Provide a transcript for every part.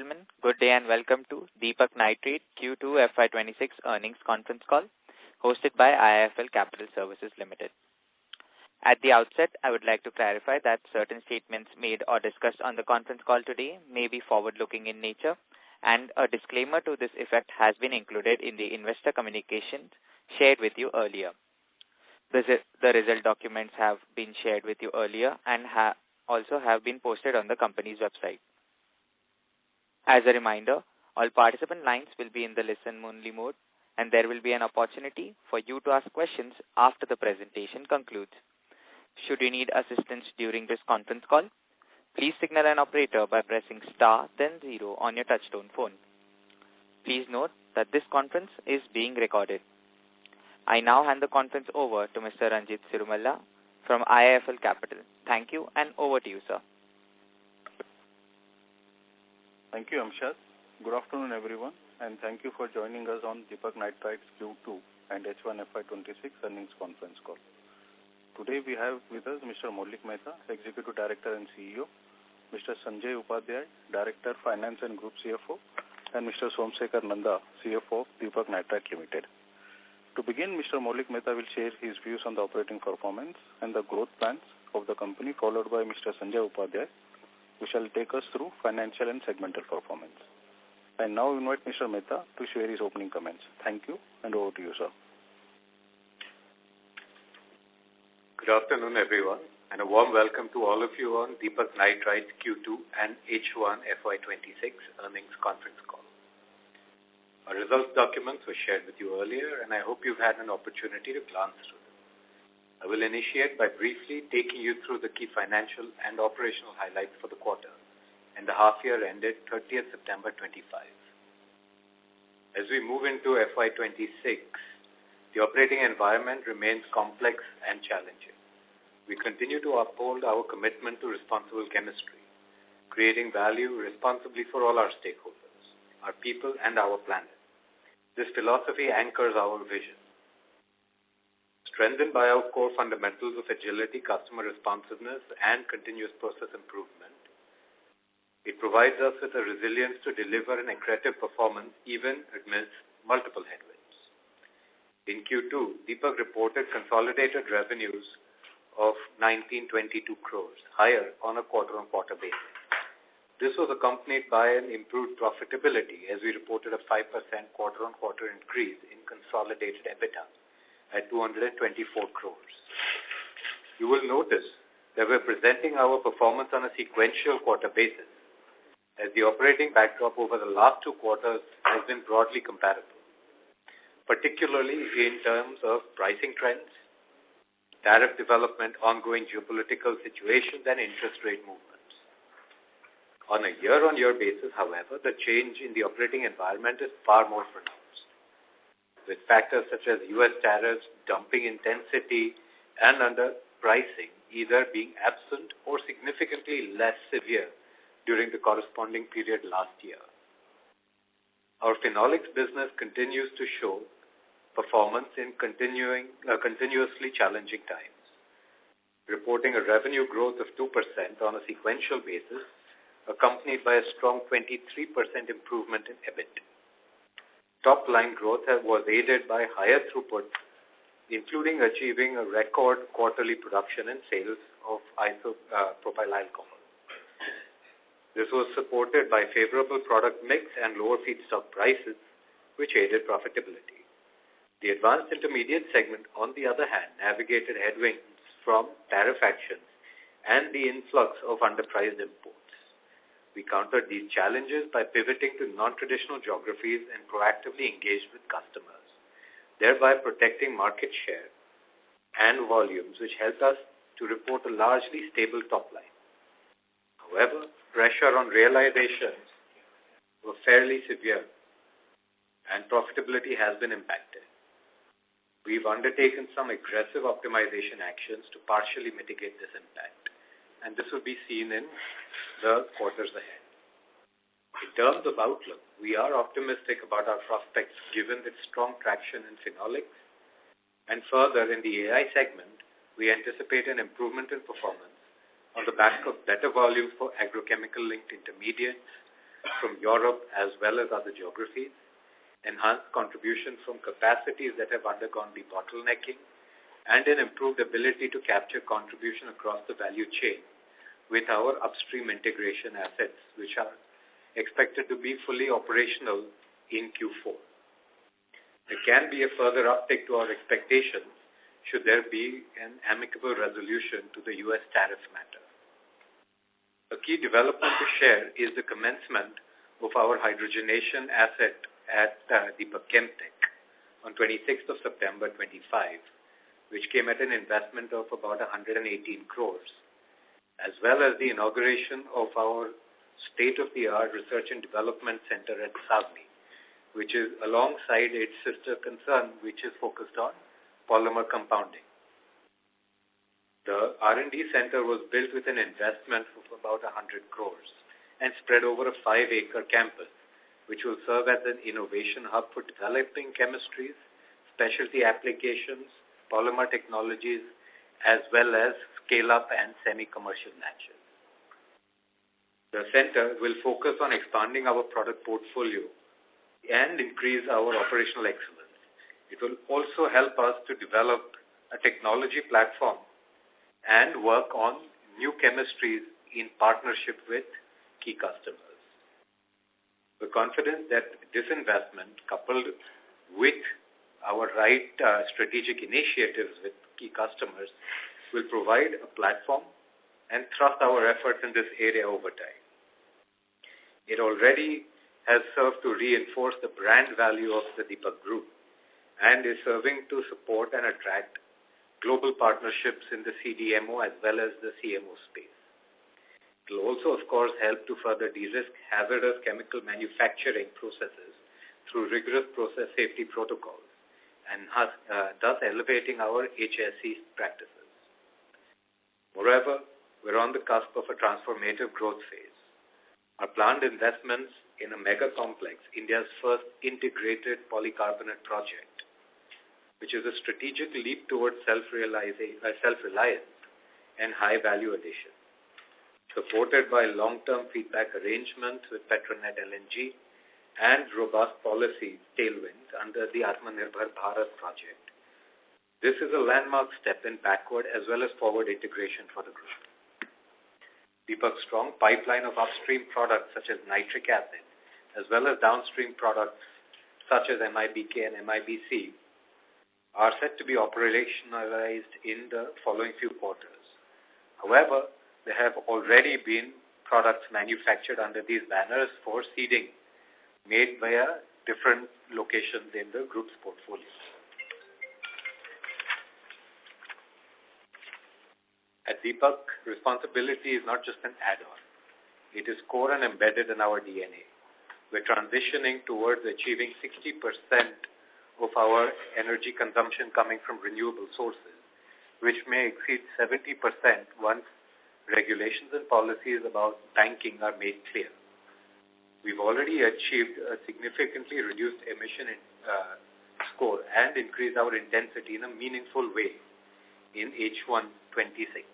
gentlemen, good day and welcome to Deepak Nitrite Q2FY26 earnings conference call hosted by IIFL Capital Services Limited. At the outset, I would like to clarify that certain statements made or discussed on the conference call today may be forward-looking in nature, and a disclaimer to this effect has been included in the investor communications shared with you earlier. The result documents have been shared with you earlier and also have been posted on the company's website. As a reminder, all participant lines will be in the listen-only mode, and there will be an opportunity for you to ask questions after the presentation concludes. Should you need assistance during this conference call, please signal an operator by pressing star then 0 on your touchtone phone. Please note that this conference is being recorded. I now hand the conference over to Mr. Ranjit Sirumalla from IIFL Capital. Thank you, and over to you, sir. Thank you, Amshad. Good afternoon, everyone, and thank you for joining us on Deepak Nitrite's Q2 and H1FY26 earnings conference call. Today we have with us Mr. Maulik Mehta, Executive Director and CEO, Mr. Sanjay Upadhyay, Director, Finance and Group CFO, and Mr. Somsekhar Nanda, CFO of Deepak Nitrite Limited. To begin, Mr. Maulik Mehta will share his views on the operating performance and the growth plans of the company, followed by Mr. Sanjay Upadhyay, who shall take us through financial and segmental performance. I now invite Mr. Mehta to share his opening comments. Thank you, and over to you, sir. Good afternoon, everyone, and a warm welcome to all of you on Deepak Nitrite's Q2 and H1 FY26 earnings conference call. Our results documents were shared with you earlier, and I hope you've had an opportunity to glance through them. I will initiate by briefly taking you through the key financial and operational highlights for the quarter and the half year ended 30th September 25. As we move into FY26, the operating environment remains complex and challenging. We continue to uphold our commitment to responsible chemistry, creating value responsibly for all our stakeholders, our people, and our planet. This philosophy anchors our vision. Strengthened by our core fundamentals of agility, customer responsiveness, and continuous process improvement, it provides us with the resilience to deliver an accretive performance even amidst multiple headwinds. In Q2, Deepak reported consolidated revenues of 1922 crores, higher on a quarter-on-quarter basis. This was accompanied by an improved profitability as we reported a 5% quarter-on-quarter increase in consolidated EBITDA at 224 crores. You will notice that we're presenting our performance on a sequential quarter basis, as the operating backdrop over the last 2 quarters has been broadly comparable, particularly in terms of pricing trends, tariff development, ongoing geopolitical situations, and interest rate movements. On a year-on-year basis, however, the change in the operating environment is far more pronounced, with factors such as U.S. tariffs, dumping intensity, and underpricing either being absent or significantly less severe during the corresponding period last year. Our phenolics business continues to show performance in continuously challenging times, reporting a revenue growth of 2% on a sequential basis, accompanied by a strong 23% improvement in EBIT. Top-line growth was aided by higher throughput, including achieving a record quarterly production and sales of isopropyl alcohol. This was supported by favorable product mix and lower feedstock prices, which aided profitability. The advanced intermediate segment, on the other hand, navigated headwinds from tariff actions and the influx of underpriced imports. We countered these challenges by pivoting to non-traditional geographies and proactively engaged with customers, thereby protecting market share and volumes, which helped us to report a largely stable top line. However, pressure on realizations were fairly severe, and profitability has been impacted. We've undertaken some aggressive optimization actions to partially mitigate this impact, and this will be seen in the quarters ahead. In terms of outlook, we are optimistic about our prospects given its strong traction in phenolics, and further in the AI segment, we anticipate an improvement in performance on the back of better volumes for agrochemical-linked intermediates, from Europe as well as other geographies, enhanced contribution from capacities that have undergone debottlenecking, and an improved ability to capture contribution across the value chain with our upstream integration assets, which are expected to be fully operational in Q4. There can be a further uptick to our expectations should there be an amicable resolution to the U.S. tariff matter. A key development to share is the commencement of our hydrogenation asset at Deepak Chemtech on 26th of September 25, which came at an investment of about 118 crores, as well as the inauguration of our state-of-the-art research and development center at Savni, which is alongside its sister concern, which is focused on polymer compounding. The R&D center was built with an investment of about 100 crores and spread over a 5-acre campus, which will serve as an innovation hub for developing chemistries, specialty applications, polymer technologies, as well as scale-up and semi-commercial batches. The center will focus on expanding our product portfolio and increase our operational excellence. It will also help us to develop a technology platform and work on new chemistries in partnership with key customers. We're confident that this investment, coupled with our right strategic initiatives with key customers, will provide a platform and thrust our efforts in this area over time. It already has served to reinforce the brand value of the Deepak Group and is serving to support and attract global partnerships in the CDMO as well as the CMO space. It will also, of course, help to further de-risk hazardous chemical manufacturing processes through rigorous process safety protocols and thus elevating our HSE practices. Moreover, we're on the cusp of a transformative growth phase. Our planned investments in a mega complex, India's first integrated polycarbonate project, which is a strategic leap towards self-reliance and high-value addition, supported by long-term feedback arrangements with Petronet LNG and robust policy tailwinds under the Atmanirbhar Bharat project. This is a landmark step in backward as well as forward integration for the group. Deepak's strong pipeline of upstream products such as nitric acid, as well as downstream products such as MIBK and MIBC, are set to be operationalized in the following few quarters. However, there have already been products manufactured under these banners for seeding made via different locations in the group's portfolio. At Deepak, responsibility is not just an add-on. It is core and embedded in our DNA. We're transitioning towards achieving 60% of our energy consumption coming from renewable sources, which may exceed 70% once regulations and policies about banking are made clear. We've already achieved a significantly reduced emission score and increased our intensity in a meaningful way in H1 26.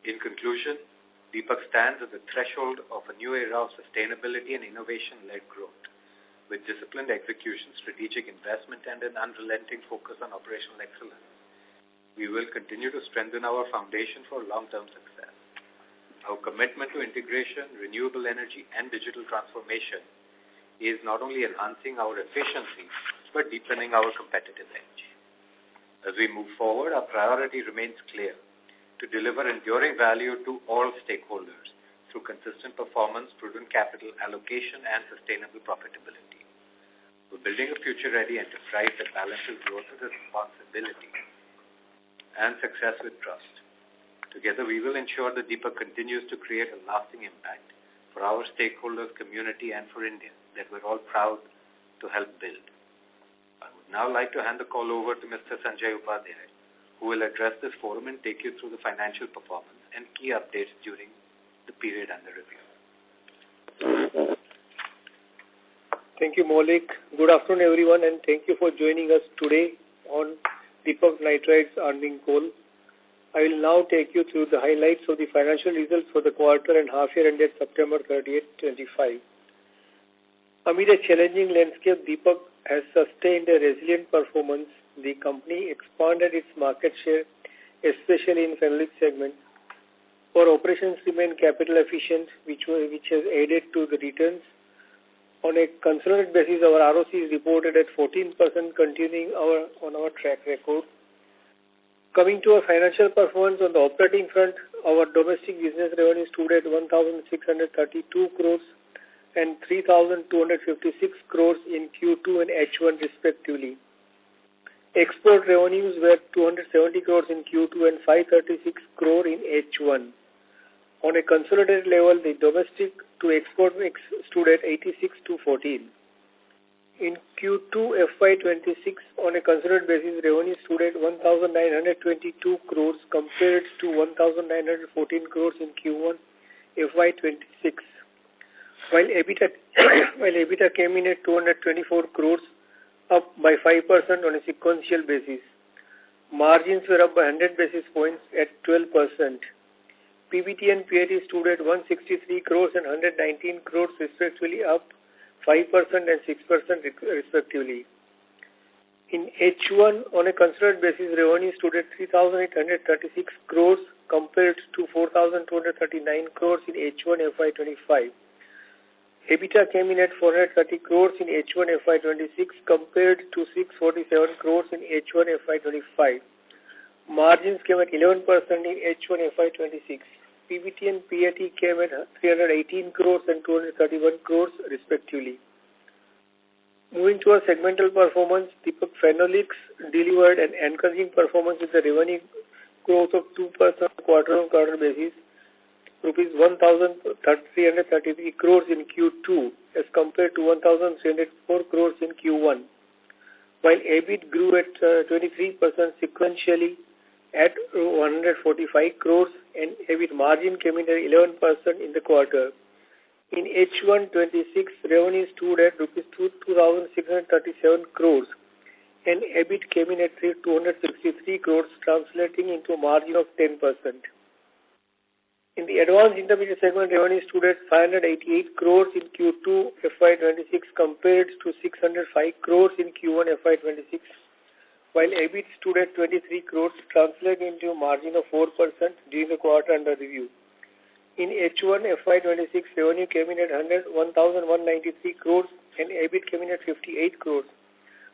In conclusion, Deepak stands at the threshold of a new era of sustainability and innovation-led growth. With disciplined execution, strategic investment, and an unrelenting focus on operational excellence, we will continue to strengthen our foundation for long-term success. Our commitment to integration, renewable energy, and digital transformation is not only enhancing our efficiency, but deepening our competitive edge. As we move forward, our priority remains clear: to deliver enduring value to all stakeholders through consistent performance, prudent capital allocation, and sustainable profitability. We're building a future-ready enterprise that balances growth with responsibility and success with trust. Together, we will ensure that Deepak continues to create a lasting impact for our stakeholders, community, and for India that we're all proud to help build. I would now like to hand the call over to Mr. Sanjay Upadhyay, who will address this forum and take you through the financial performance and key updates during the period under review. Thank you, Maulik. Good afternoon, everyone, and thank you for joining us today on Deepak Nitrite's earnings call. I will now take you through the highlights of the financial results for the quarter and half year ended September 30th, 25. Amid a challenging landscape, Deepak has sustained a resilient performance. The company expanded its market share, especially in phenolic segment. Our operations remain capital efficient, which has aided to the returns. On a consolidated basis, our ROC is reported at 14%, continuing on our track record. Coming to our financial performance on the operating front, our domestic business revenue stood at 1,632 crores and 3,256 crores in Q2 and H1 respectively. Export revenues were 270 crores in Q2 and 536 crore in H1. On a consolidated level, the domestic to export mix stood at 86 to 14. In Q2 FY26, on a consolidated basis, revenue stood at 1,922 crores compared to 1,914 crores in Q1 FY26. While EBITDA came in at 224 crores, up by 5% on a sequential basis. Margins were up by 100 basis points at 12%. PBT and PAT stood at 163 crores and 119 crores respectively, up 5% and 6% respectively. In H1, on a consolidated basis, revenue stood at 3,836 crores compared to 4,239 crores in H1 FY25. EBITDA came in at 430 crores in H1 FY26 compared to 647 crores in H1 FY25. Margins came at 11% in H1 FY26. PBT and PAT came at 318 crores and 231 crores respectively. Moving to our segmental performance, Deepak Phenolics delivered an encouraging performance with a revenue growth of 2% quarter-on-quarter basis, rupees 1,333 crores in Q2 as compared to 1,304 crores in Q1. While EBIT grew at 23% sequentially at 145 crores and EBIT margin came in at 11% in the quarter. In H1 26, revenue stood at rupees 2,637 crores and EBIT came in at 263 crores, translating into a margin of 10%. In the advanced intermediate segment, revenue stood at 588 crores in Q2 FY26 compared to 605 crores in Q1 FY26, while EBIT stood at 23 crores, translating into a margin of 4% during the quarter under review. In H1 FY26, revenue came in at 1,193 crores and EBIT came in at 58 crores,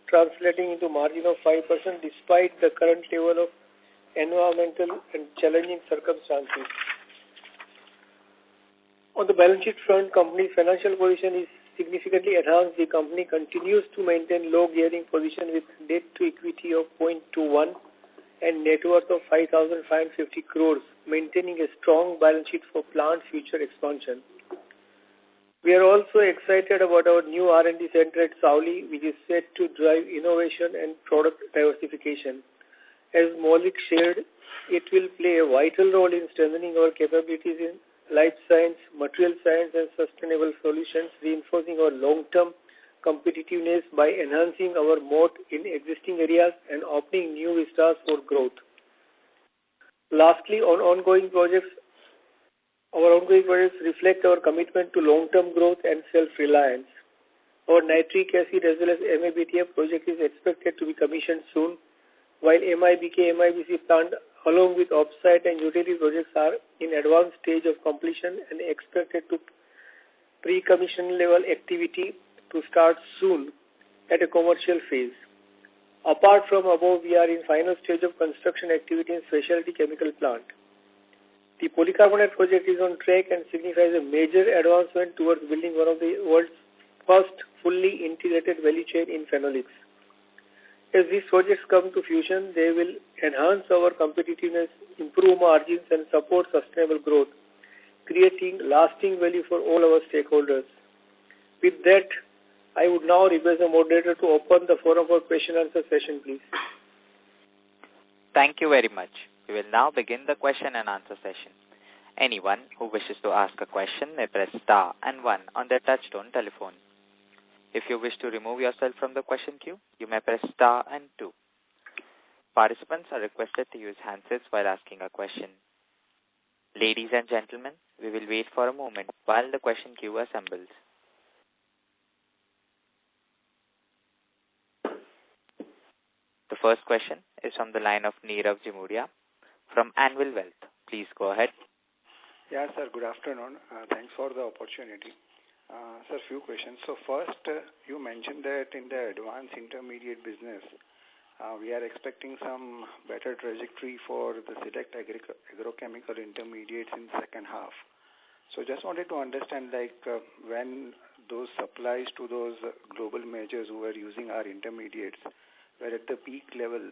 translating into a margin of 5% despite the current level of environmental and challenging circumstances. On the balance sheet front, company's financial position is significantly enhanced. The company continues to maintain low gearing position with debt to equity of 0.21 and net worth of 5,550 crores, maintaining a strong balance sheet for planned future expansion. We are also excited about our new R&D center at Savli, which is set to drive innovation and product diversification. As Maulik shared, it will play a vital role in strengthening our capabilities in life science, material science, and sustainable solutions, reinforcing our long-term competitiveness by enhancing our moat in existing areas and opening new vistas for growth. Lastly, our ongoing projects reflect our commitment to long-term growth and self-reliance. Our nitric acid as well as MABTF project is expected to be commissioned soon, while MIBK-MIBC plant along with offsite and utility projects are in advanced stage of completion and expected to pre-commission level activity to start soon at a commercial phase. Apart from above, we are in final stage of construction activity in specialty chemical plant. The polycarbonate project is on track and signifies a major advancement towards building one of the world's first fully integrated value chain in phenolics. As these projects come to fruition, they will enhance our competitiveness, improve margins, and support sustainable growth, creating lasting value for all our stakeholders. With that, I would now request the moderator to open the forum for question-answer session, please. Thank you very much. We will now begin the question-and-answer session. Anyone who wishes to ask a question may press star and 1 on their touchtone telephone. If you wish to remove yourself from the question queue, you may press star and 2. Participants are requested to use handsets while asking a question. Ladies and gentlemen, we will wait for a moment while the question queue assembles. The first question is from the line of Nirav Jimudia from Anvil Wealth. Please go ahead. Yeah, sir. Good afternoon. Thanks for the opportunity. Sir, few questions. So first, you mentioned that in the advanced intermediate business, we are expecting some better trajectory for the select agrochemical intermediates in second half. So just wanted to understand, when those supplies to those global majors who are using our intermediates were at the peak level,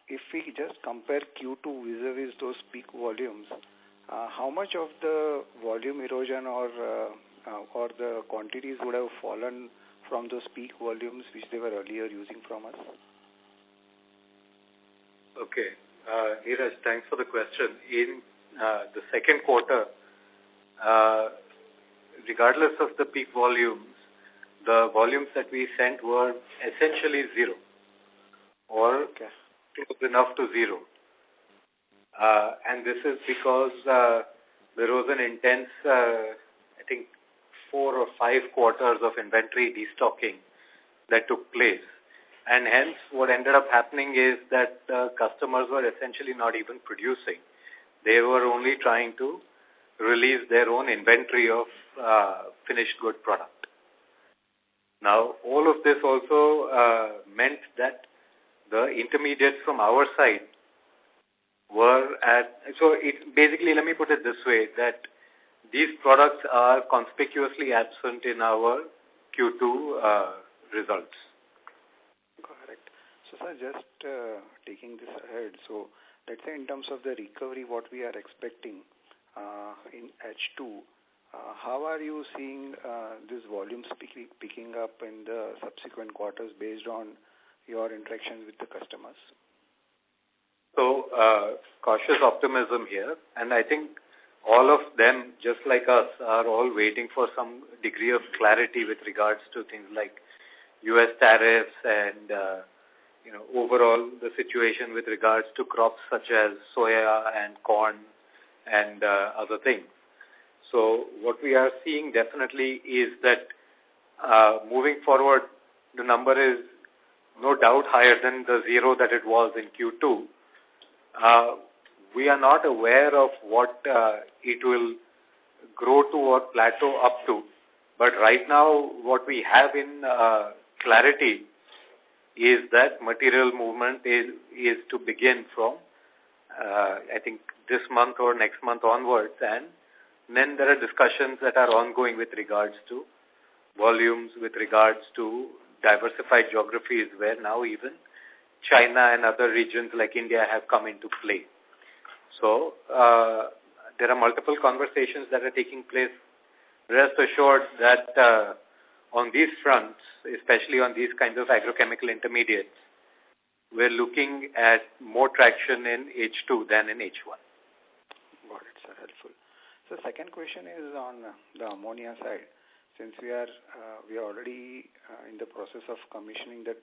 if we just compare Q2 vis-a-vis those peak volumes, how much of the volume erosion or the quantities would have fallen from those peak volumes which they were earlier using from us? Okay. Neeraj, thanks for the question. In the second quarter, regardless of the peak volumes, the volumes that we sent were essentially zero or close enough to zero. And this is because there was an intense, 4 or 5 quarters of inventory destocking that took place. And hence, what ended up happening is that customers were essentially not even producing. They were only trying to release their own inventory of finished good product. Now, all of this also meant that the intermediates from our side were at, so it basically, let me put it this way, that these products are conspicuously absent in our Q2 results. Correct. So, sir, just taking this ahead, so let's say in terms of the recovery, what we are expecting in H2, how are you seeing these volumes picking up in the subsequent quarters based on your interactions with the customers? So, cautious optimism here, and I think all of them, just like us, are all waiting for some degree of clarity with regards to things like U.S. tariffs and, overall the situation with regards to crops such as soya and corn and other things. So what we are seeing definitely is that moving forward, the number is no doubt higher than the zero that it was in Q2. We are not aware of what it will grow to or plateau up to. But right now, what we have in clarity is that material movement is to begin from, this month or next month onwards. And then there are discussions that are ongoing with regards to volumes, with regards to diversified geographies where now even China and other regions like India have come into play. So there are multiple conversations that are taking place. Rest assured that on these fronts, especially on these kinds of agrochemical intermediates, we're looking at more traction in H2 than in H1. Got it, sir. Helpful. So second question is on the ammonia side. Since we are already in the process of commissioning the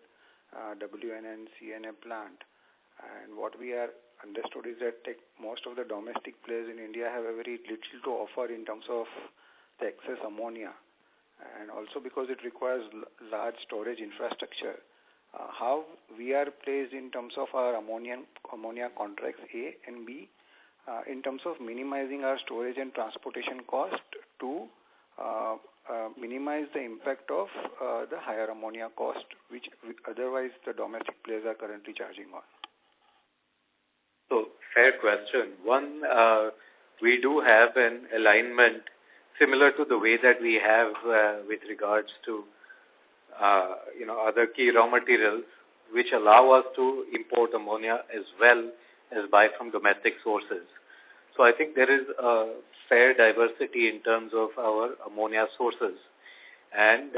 WNA CNA plant, and what we are understood is that most of the domestic players in India have a very little to offer in terms of the excess ammonia, and also because it requires large storage infrastructure. How we are placed in terms of our ammonia contracts A and B, in terms of minimizing our storage and transportation cost to minimize the impact of the higher ammonia cost, which otherwise the domestic players are currently charging on. So, fair question. One, we do have an alignment similar to the way that we have with regards to, other key raw materials, which allow us to import ammonia as well as buy from domestic sources. So I think there is a fair diversity in terms of our ammonia sources. And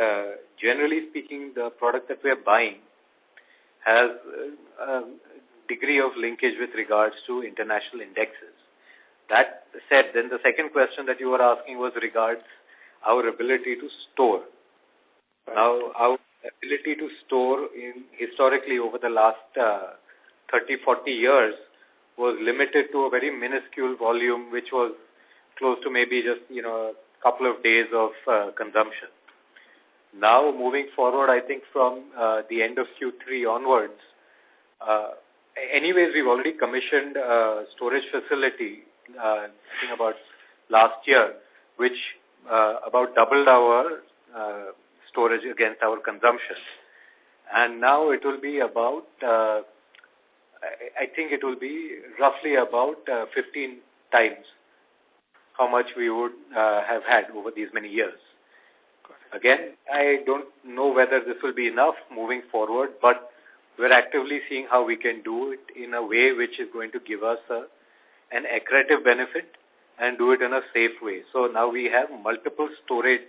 generally speaking, the product that we are buying has a degree of linkage with regards to international indexes. That said, then the second question that you were asking was regards our ability to store. Now, our ability to store historically over the last 30, 40 years was limited to a very minuscule volume, which was close to maybe just, a couple of days of consumption. Now, moving forward, I think from the end of Q3 onwards, anyways, we've already commissioned a storage facility, I think about last year, which about doubled our storage against our consumption. And now it will be about, I think it will be roughly about 15 times how much we would have had over these many years. Again, I don't know whether this will be enough moving forward, but we're actively seeing how we can do it in a way which is going to give us an accretive benefit and do it in a safe way. So now we have multiple storage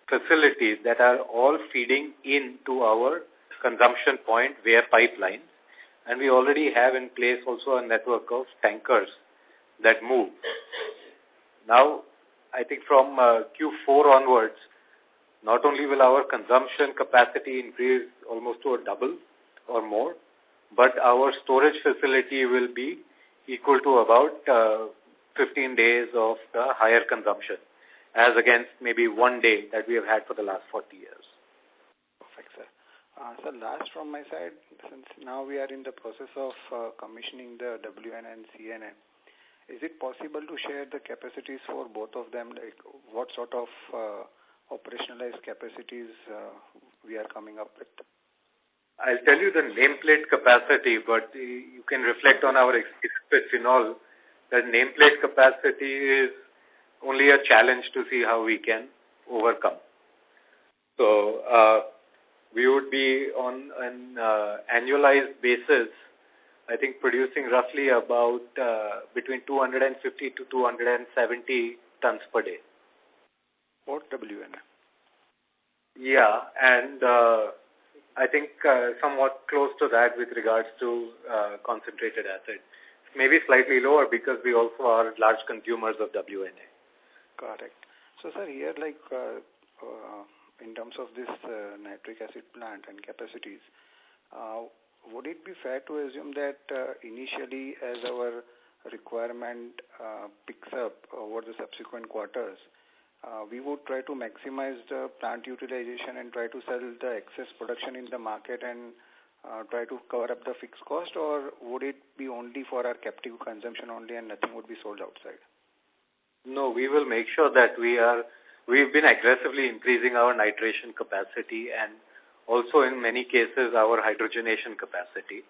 facilities that are all feeding into our consumption point via pipelines. And we already have in place also a network of tankers that move. Now, I think from Q4 onwards, not only will our consumption capacity increase almost to a double or more, but our storage facility will be equal to about 15 days of the higher consumption, as against maybe 1 day that we have had for the last 40 years. Perfect, sir. So last from my side, since now we are in the process of commissioning the WN and CNN, is it possible to share the capacities for both of them? Like what sort of operationalized capacities we are coming up with? I'll tell you the nameplate capacity, but you can reflect on our experience with phenol. The nameplate capacity is only a challenge to see how we can overcome. So we would be on an annualized basis, I think producing roughly about between 250 to 270 tons per day. What WN? Yeah, and I think somewhat close to that with regards to concentrated acid. Maybe slightly lower because we also are large consumers of WNA. Correct. So, sir, here, like, in terms of this nitric acid plant and capacities, would it be fair to assume that initially as our requirement picks up over the subsequent quarters, we would try to maximize the plant utilization and try to sell the excess production in the market and try to cover up the fixed cost, or would it be only for our captive consumption only and nothing would be sold outside? No, we will make sure that we've been aggressively increasing our nitration capacity and also in many cases our hydrogenation capacity.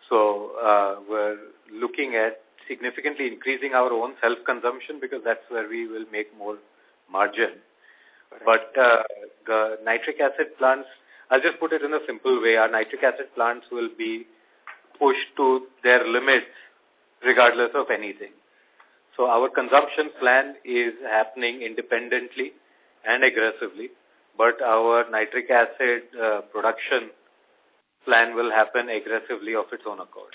So we're looking at significantly increasing our own self-consumption because that's where we will make more margin. Correct. But the nitric acid plants, I'll just put it in a simple way. Our nitric acid plants will be pushed to their limits regardless of anything. So our consumption plan is happening independently and aggressively, but our nitric acid production plan will happen aggressively of its own accord.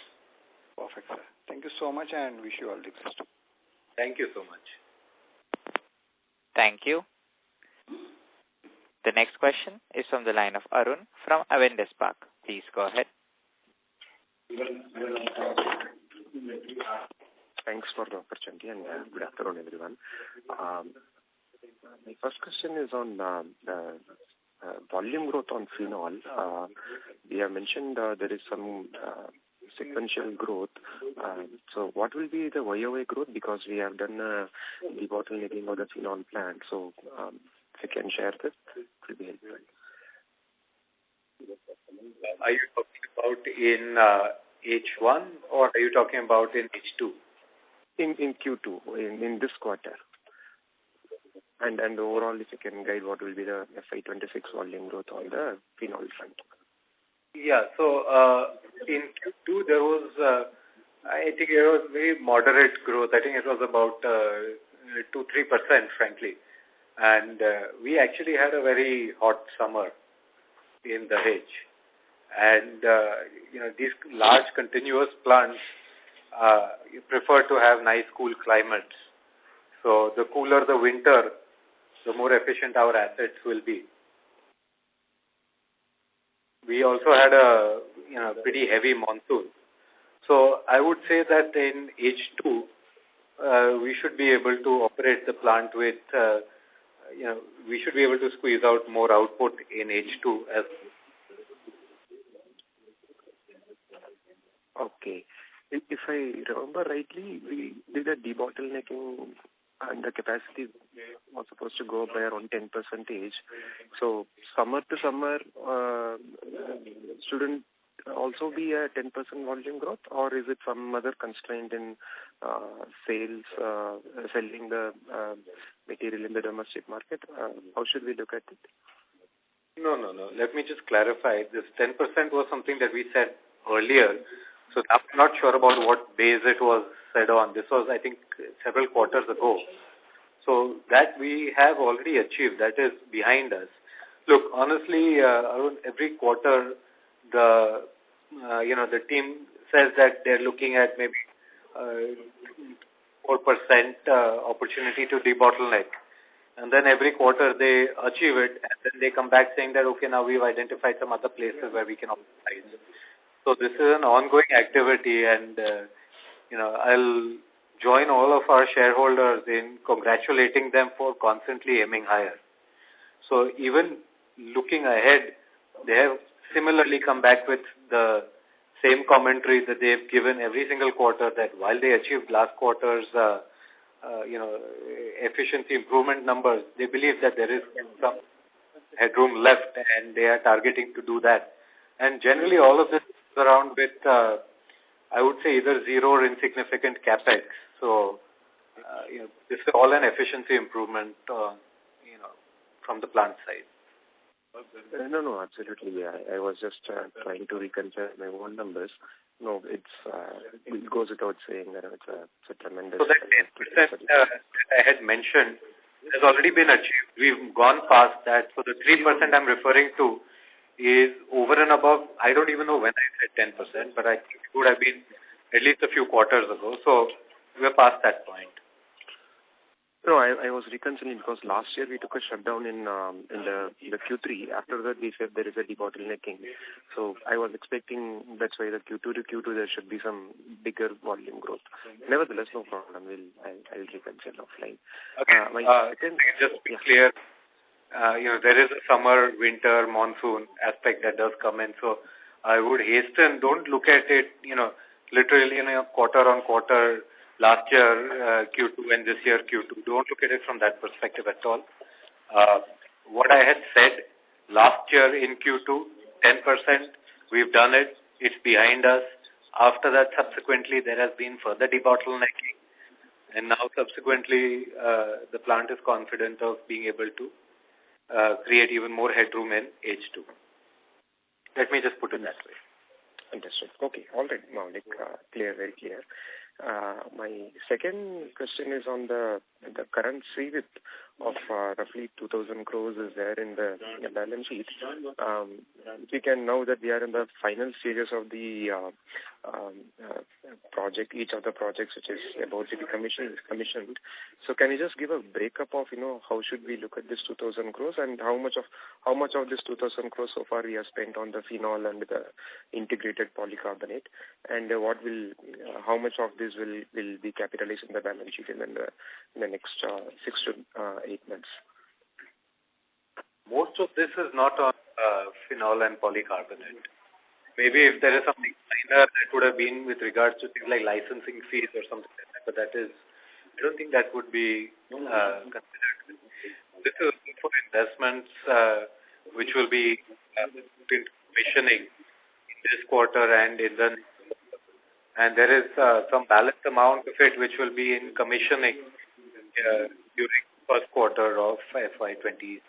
Perfect, sir. Thank you so much and wish you all the best. Thank you so much. Thank you. The next question is from the line of Arun from Avendus Spark. Please go ahead. Thanks for the opportunity and good afternoon, everyone. My first question is on the volume growth on phenol. We have mentioned there is some sequential growth. So what will be the YOY growth? Because we have done the bottlenecking of the phenol plant. So if you can share this, it will be helpful. Are you talking about in H1 or are you talking about in H2? In Q2, in this quarter. And overall, if you can guide what will be the FY26 volume growth on the phenol front. Yeah, so in Q2 there was, I think it was very moderate growth. I think it was about 2-3%, frankly. And we actually had a very hot summer in Dahej. And, these large continuous plants prefer to have nice cool climates. So the cooler the winter, the more efficient our assets will be. We also had a pretty heavy monsoon. So I would say that in H2, we should be able to operate the plant with, we should be able to squeeze out more output in H2 as. Okay. If I remember rightly, we did a debottlenecking and the capacity was supposed to go up by around 10%. So summer to summer, shouldn't also be a 10% volume growth, or is it some other constraint in sales, selling the material in the domestic market? How should we look at it? No. Let me just clarify. This 10% was something that we said earlier. So I'm not sure about what base it was said on. This was, I think, several quarters ago. So that we have already achieved. That is behind us. Look, honestly, Arun, every quarter, the team says that they're looking at maybe 4% opportunity to debottleneck. And then every quarter they achieve it, and then they come back saying that, okay, now we've identified some other places where we can optimize. So this is an ongoing activity, and, I'll join all of our shareholders in congratulating them for constantly aiming higher. So even looking ahead, they have similarly come back with the same commentary that they've given every single quarter, that while they achieved last quarter's, efficiency improvement numbers, they believe that there is some headroom left, and they are targeting to do that. And generally, all of this is around with, I would say, either zero or insignificant capex. So, this is all an efficiency improvement, from the plant side. No, absolutely. I was just trying to reconcile my own numbers. No, it goes without saying that it's a tremendous. So that 10% that I had mentioned has already been achieved. We've gone past that. So the 3% I'm referring to is over and above. I don't even know when I said 10%, but I think it would have been at least a few quarters ago. So we're past that point. No, I was reconciling because last year we took a shutdown in the Q3. After that, we said there is a debottlenecking. So I was expecting that's why the Q2 to Q2 there should be some bigger volume growth. Nevertheless, no problem. I'll reconcile offline. Okay. Just to be clear, there is a summer, winter, monsoon aspect that does come in. So I would hasten. Don't look at it, literally, quarter on quarter. Last year, Q2, and this year, Q2. Don't look at it from that perspective at all. What I had said last year in Q2, 10%, we've done it. It's behind us. After that, subsequently, there has been further debottlenecking. And now, subsequently, the plant is confident of being able to create even more headroom in H2. Let me just put it that way. Understood. Okay. All right, Maulik. Clear, very clear. My second question is on the current CWIP of roughly 2,000 crores is there in the balance sheet. We can know that we are in the final stages of the project, each of the projects which is about to be commissioned. So can you just give a breakup of, how should we look at this 2,000 crores and how much of this 2,000 crores so far we have spent on the phenol and the integrated polycarbonate, and how much of this will be capitalized in the balance sheet in the next 6 to 8 months? Most of this is not on phenol and polycarbonate. Maybe if there is something minor that would have been with regards to things like licensing fees or something like that, but I don't think that would be considered. This is for investments which will be into commissioning in this quarter and and there is some balanced amount of it which will be in commissioning during first quarter of FY20.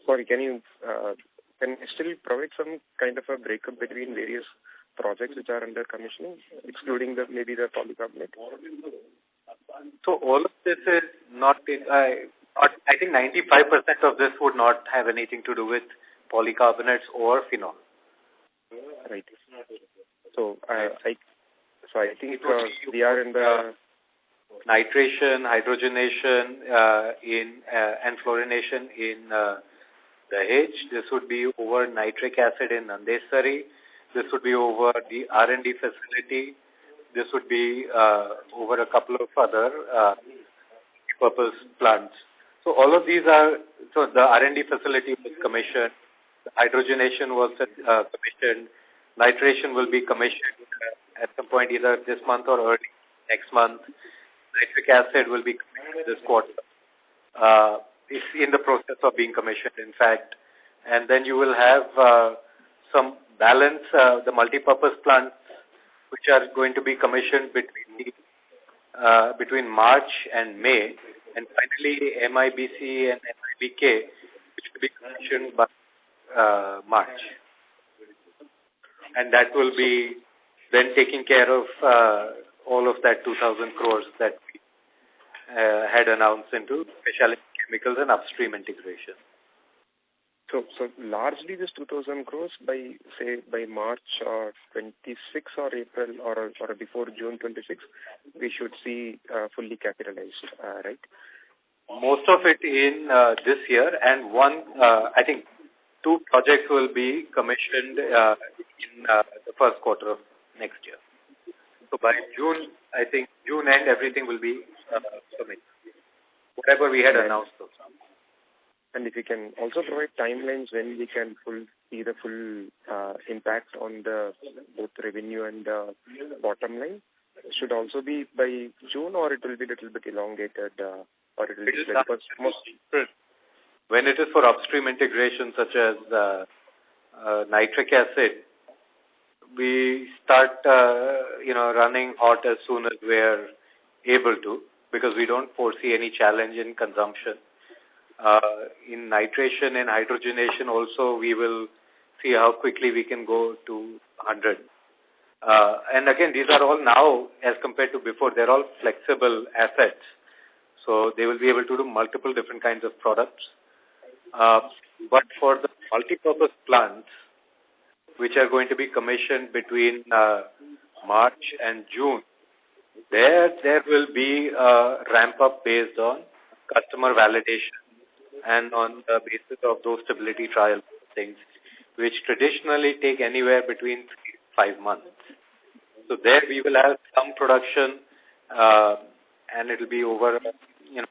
Sorry, can you still provide some kind of a breakup between various projects which are under commissioning, excluding maybe the polycarbonate? So all of this is not. I think 95% of this would not have anything to do with polycarbonates or phenol. Right. So I think we are in the nitration, hydrogenation and fluorination in Dahej. This would be over nitric acid in Nandesari. This would be over the R&D facility. This would be over a couple of other purpose plants. So all of these are, so the R&D facility was commissioned, the hydrogenation was commissioned, nitration will be commissioned at some point either this month or early next month. Nitric acid will be commissioned this quarter. It's in the process of being commissioned, in fact. And then you will have some balance, the multi-purpose plants, which are going to be commissioned between March and May. And finally, MIBC and MIBK, which will be commissioned by March. And that will be then taking care of all of that 2,000 crores that we had announced into specialty chemicals and upstream integration. So largely this 2,000 crores by March 26 or April or before June 26, we should see fully capitalized, right? Most of it in this year, and I think 2 projects will be commissioned in the first quarter of next year. So by June, I think June end, everything will be commissioned. Whatever we had announced so far. And if you can also provide timelines when we can see the full impact on the both revenue and bottom line, should also be by June, or it will be a little bit elongated, or it will be because when it is for upstream integration such as nitric acid, we start running hot as soon as we are able to, because we don't foresee any challenge in consumption. In nitration and hydrogenation also, we will see how quickly we can go to 100. And again, these are all now, as compared to before, they're all flexible assets. So they will be able to do multiple different kinds of products. But for the multi-purpose plants, which are going to be commissioned between March and June, there will be a ramp-up based on customer validation and on the basis of those stability trial things, which traditionally take anywhere between 3 to 5 months. So there we will have some production, and it will be over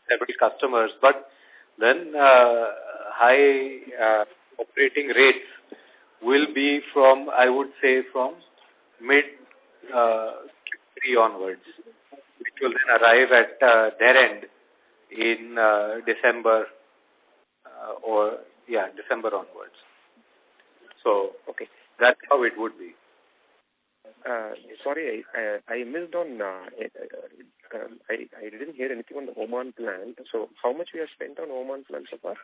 several customers. But then high operating rates will be from, I would say, from mid Q3 onwards, which will then arrive at their end in December December onwards. So okay, that's how it would be. Sorry, I missed on. I didn't hear anything on the Oman plant. So how much we have spent on Oman plant so far?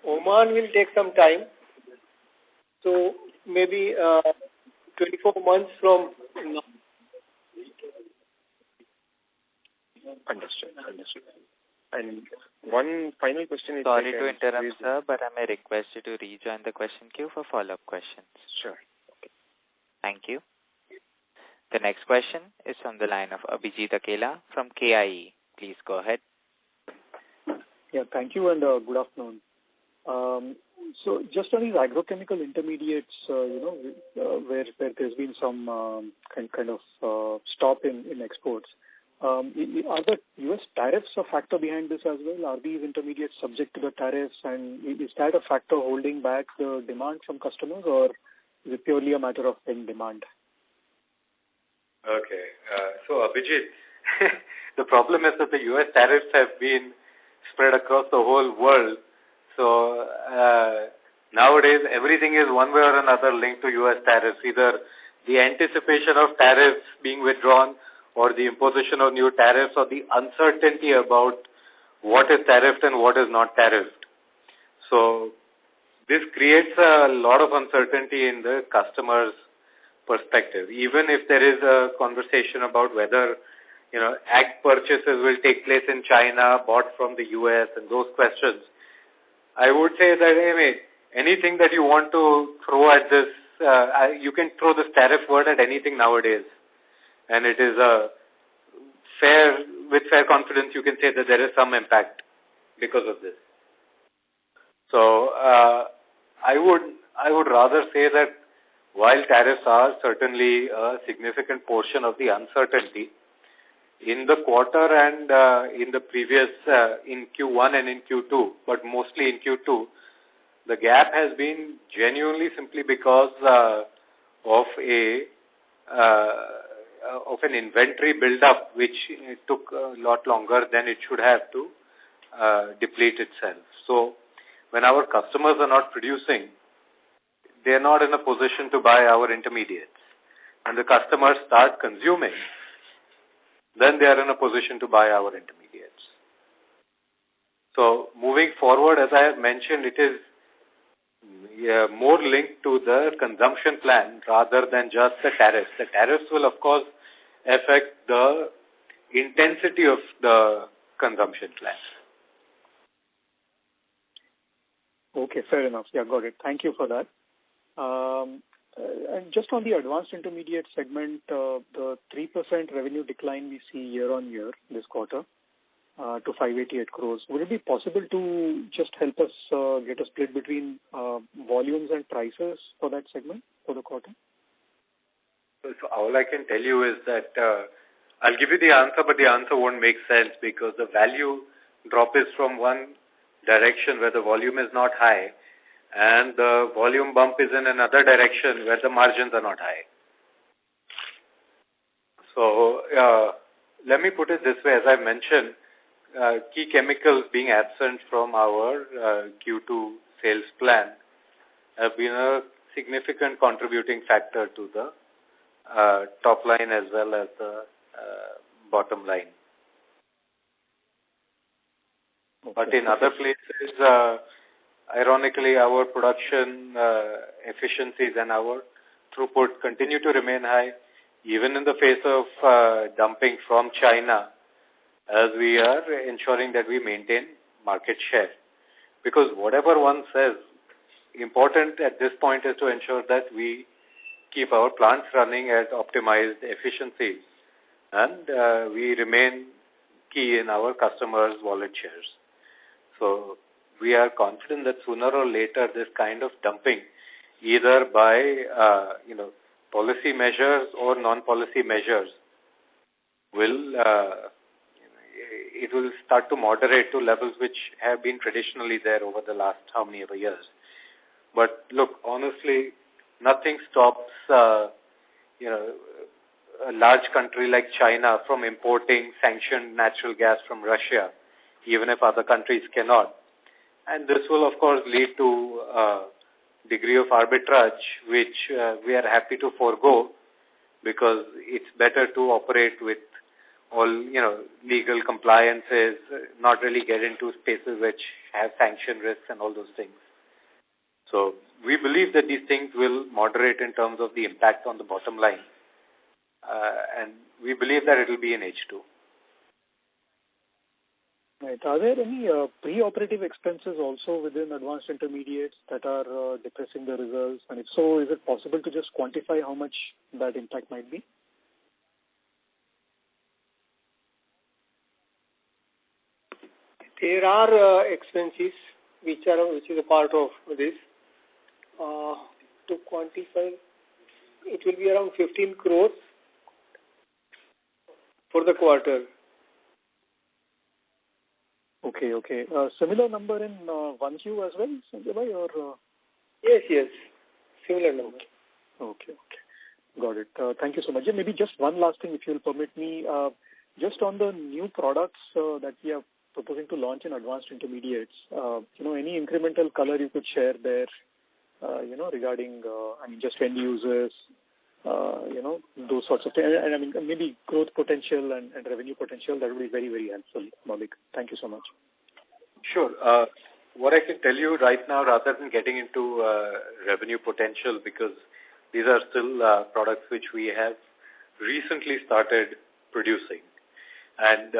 Oman will take some time. So maybe 24 months from now. Understood. And one final question is... Sorry to interrupt, sir, but I may request you to rejoin the question queue for follow-up questions. Sure. Okay. Thank you. The next question is from the line of Abhijit Akela from KIE. Please go ahead. Yeah, thank you and good afternoon. So just on these agrochemical intermediates, where there's been some kind of stop in exports. Are the U.S. tariffs a factor behind this as well? Are these intermediates subject to the tariffs, and is that a factor holding back the demand from customers, or is it purely a matter of end demand? Okay. So, Abhijit, the problem is that the U.S. tariffs have been spread across the whole world. So, nowadays, everything is one way or another linked to U.S. tariffs, either the anticipation of tariffs being withdrawn or the imposition of new tariffs, or the uncertainty about what is tariffed and what is not tariffed. So this creates a lot of uncertainty in the customer's perspective. Even if there is a conversation about whether, ag purchases will take place in China, bought from the US, and those questions, I would say that anything that you want to throw at this, you can throw this tariff word at anything nowadays. And it is with fair confidence, you can say that there is some impact. because of this. So I would rather say that while tariffs are certainly a significant portion of the uncertainty, in the quarter and in the previous, in Q1 and in Q2, but mostly in Q2, the gap has been genuinely simply because of an inventory build-up, which took a lot longer than it should have to deplete itself. So when our customers are not producing, they are not in a position to buy our intermediates. When the customers start consuming, then they are in a position to buy our intermediates. So moving forward, as I have mentioned, it is more linked to the consumption plan rather than just the tariffs. The tariffs will, of course, affect the intensity of the consumption plan. Okay, fair enough. Yeah, got it. Thank you for that. And just on the advanced intermediate segment, the 3% revenue decline we see year on year this quarter to 588 crores. Would it be possible to just help us get a split between volumes and prices for that segment for the quarter? So all I can tell you is that I'll give you the answer, but the answer won't make sense because the value drop is from one direction where the volume is not high, and the volume bump is in another direction where the margins are not high. So let me put it this way. As I mentioned, key chemicals being absent from our Q2 sales plan have been a significant contributing factor to the top line as well as the bottom line. Okay. But in other places, ironically, our production efficiencies and our throughput continue to remain high, even in the face of dumping from China, as we are ensuring that we maintain market share. Because whatever one says, important at this point is to ensure that we keep our plants running at optimized efficiencies, and we remain key in our customers' wallet shares. So we are confident that sooner or later this kind of dumping, either by policy measures or non-policy measures, will it will start to moderate to levels which have been traditionally there over the last how many ever years. But look, honestly, nothing stops a large country like China from importing sanctioned natural gas from Russia, even if other countries cannot. And this will, of course, lead to a degree of arbitrage, which we are happy to forego, because it's better to operate with all, legal compliances, not really get into spaces which have sanction risks and all those things. So we believe that these things will moderate in terms of the impact on the bottom line. And we believe that it will be in H2. Right. Are there any pre-operative expenses also within advanced intermediates that are depressing the results? And if so, is it possible to just quantify how much that impact might be? There are expenses which is a part of this. To quantify, it will be around 15 crores for the quarter. Okay. Similar number in 1Q as well, Sanjay bhai, or? Yes. Similar number. Okay. Got it. Thank you so much. Maybe just one last thing, if you'll permit me. Just on the new products that we are proposing to launch in advanced intermediates, any incremental color you could share there, regarding, just end users, those sorts of things. And maybe growth potential and revenue potential, that would be very, very helpful, Maulik. Thank you so much. Sure. What I can tell you right now, rather than getting into revenue potential, because these are still products which we have recently started producing. And,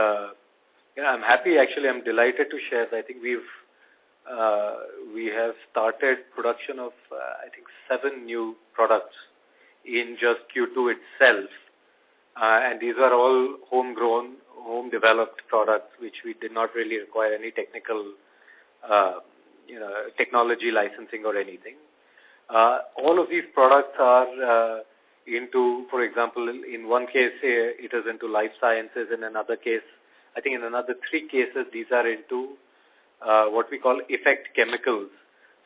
I'm happy, actually, I'm delighted to share that I think we have started production of, 7 new products in just Q2 itself. And these are all homegrown, home-developed products, which we did not really require any technical, technology licensing or anything. All of these products are into, for example, in one case, it is into life sciences. In another case, I think in another 3 cases, these are into what we call effect chemicals.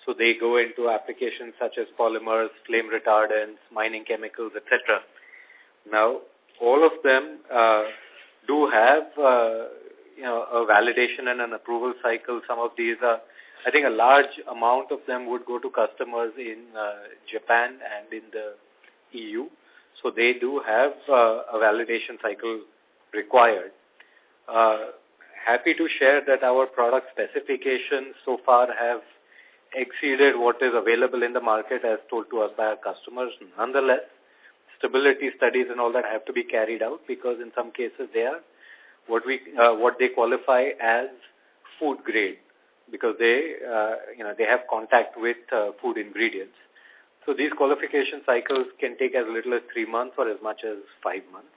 So they go into applications such as polymers, flame retardants, mining chemicals, etc. Now, all of them do have, a validation and an approval cycle. Some of these are, I think a large amount of them would go to customers in Japan and in the EU. So they do have a validation cycle required. Happy to share that our product specifications so far have exceeded what is available in the market as told to us by our customers. Nonetheless, stability studies and all that have to be carried out because in some cases they are what they qualify as food grade because they have contact with food ingredients. So these qualification cycles can take as little as 3 months or as much as 5 months.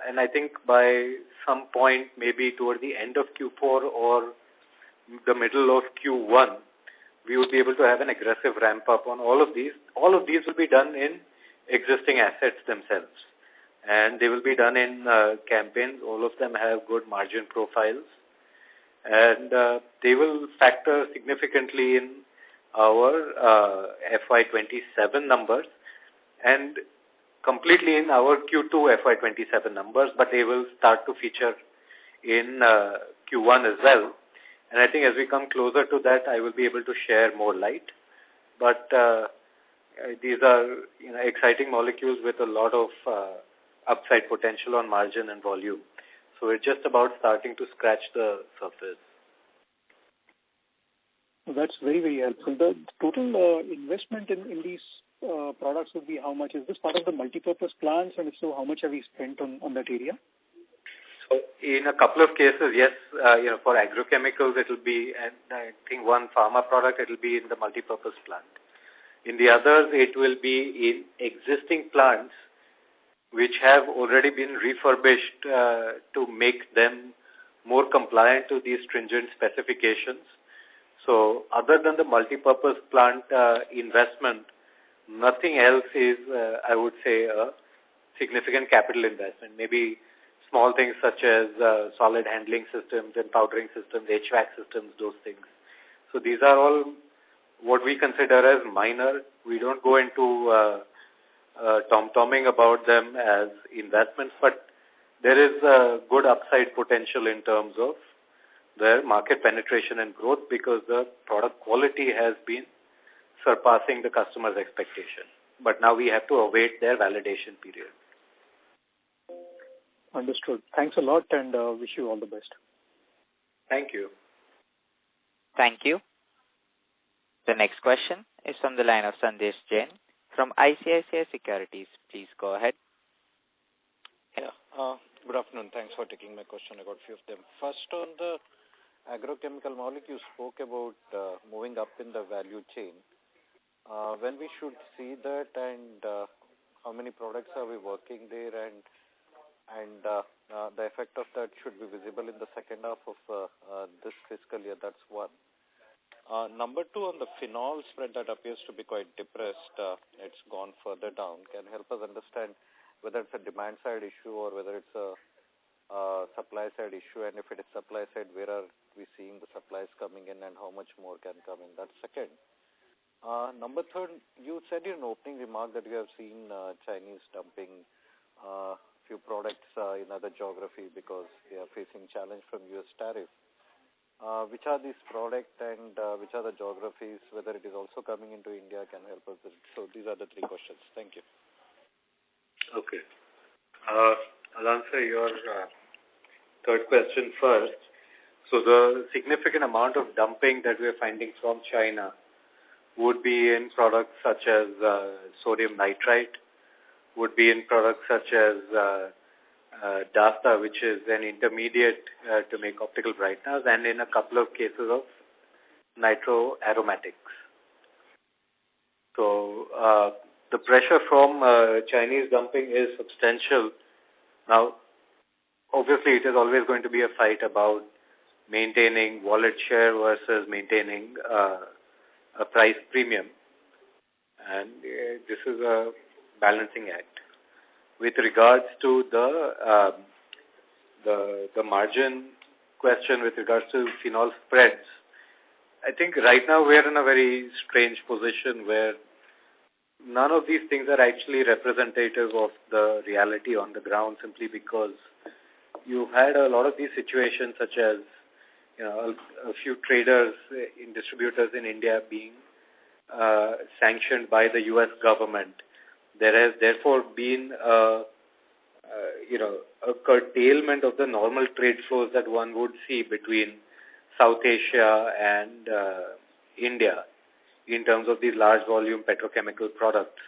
And I think by some point, maybe toward the end of Q4 or the middle of Q1, we would be able to have an aggressive ramp up on all of these. All of these will be done in existing assets themselves. And they will be done in campaigns. All of them have good margin profiles. And they will factor significantly in our FY27 numbers and completely in our Q2 FY27 numbers, but they will start to feature in Q1 as well. And I think as we come closer to that, I will be able to share more light. But these are exciting molecules with a lot of upside potential on margin and volume. So we're just about starting to scratch the surface. That's very, very helpful. The total investment in these products would be how much? Is this part of the multi-purpose plants? And if so, how much have we spent on that area? So in a couple of cases, yes, for agrochemicals, it will be, and I think one pharma product, it will be in the multi-purpose plant. In the others, it will be in existing plants which have already been refurbished to make them more compliant to these stringent specifications. So other than the multi-purpose plant investment, nothing else is, I would say, a significant capital investment. Maybe small things such as solid handling systems and powdering systems, HVAC systems, those things. So these are all what we consider as minor. We don't go into tom-tomming about them as investments, but there is a good upside potential in terms of their market penetration and growth because the product quality has been surpassing the customer's expectation. But now we have to await their validation period. Understood. Thanks a lot and wish you all the best. Thank you. Thank you. The next question is from the line of Sandesh Jain from ICICI Securities. Please go ahead. Yeah. Good afternoon. Thanks for taking my question. I got a few of them. First, on the agrochemical molecule, you spoke about moving up in the value chain. When we should see that and how many products are we working there and the effect of that should be visible in the second half of this fiscal year. That's one. Number two, on the phenol spread that appears to be quite depressed, it's gone further down. Can you help us understand whether it's a demand side issue or whether it's a supply side issue, and if it is supply side, where are we seeing the supplies coming in and how much more can come in? That's second. Number third, you said in an opening remark that you have seen Chinese dumping few products in other geography because they are facing challenge from U.S. tariff. Which are these products and which are the geographies, whether it is also coming into India, can help us. So these are the three questions. Thank you. Okay. I'll answer your third question first. So the significant amount of dumping that we're finding from China would be in products such as sodium nitrite, would be in products such as DASTA, which is an intermediate to make optical brighteners, and in a couple of cases of nitroaromatics. So the pressure from Chinese dumping is substantial. Now, obviously it is always going to be a fight about maintaining wallet share versus maintaining a price premium. And this is a balancing act. With regards to the margin question with regards to phenol spreads, I think right now we are in a very strange position where none of these things are actually representative of the reality on the ground, simply because you've had a lot of these situations such as, a few traders in distributors in India being sanctioned by the U.S. government. There has therefore been a curtailment of the normal trade flows that one would see between South Asia and India in terms of these large volume petrochemical products.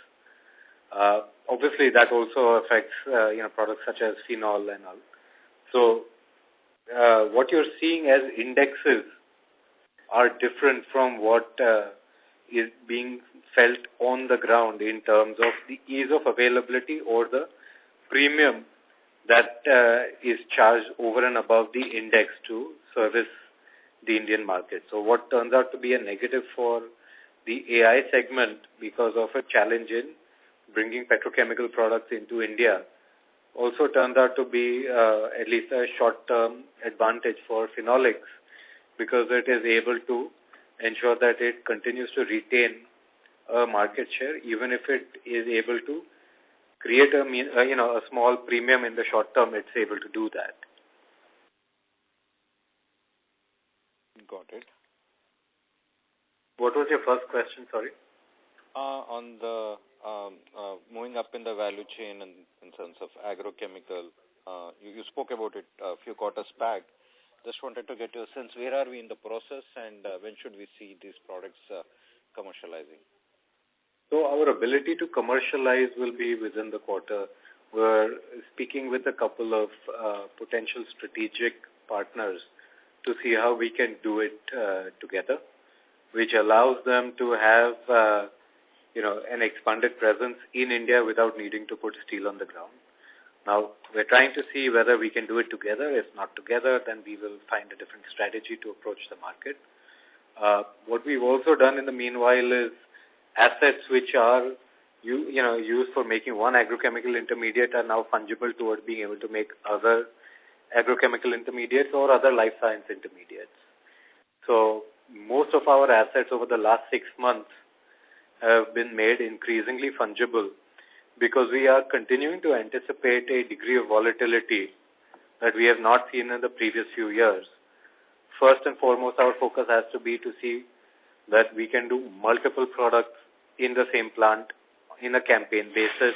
Obviously, that also affects products such as phenol and all. So, what you're seeing as indexes are different from what is being felt on the ground in terms of the ease of availability or the premium that is charged over and above the index to service the Indian market. So what turns out to be a negative for the AI segment because of a challenge in bringing petrochemical products into India also turns out to be at least a short-term advantage for phenolics, because it is able to ensure that it continues to retain a market share, even if it is able to create a small premium in the short term. It's able to do that. Got it. What was your first question? Sorry. On the moving up in the value chain in terms of agrochemical, you spoke about it a few quarters back. Just wanted to get your sense, where are we in the process, and when should we see these products commercializing? So our ability to commercialize will be within the quarter. We're speaking with a couple of potential strategic partners to see how we can do it together, which allows them to have an expanded presence in India without needing to put steel on the ground. Now, we're trying to see whether we can do it together. If not together, then we will find a different strategy to approach the market. What we've also done in the meanwhile is assets which are used for making one agrochemical intermediate are now fungible towards being able to make other agrochemical intermediates or other life science intermediates. So most of our assets over the last 6 months have been made increasingly fungible, because we are continuing to anticipate a degree of volatility that we have not seen in the previous few years. First and foremost, our focus has to be to see that we can do multiple products in the same plant in a campaign basis,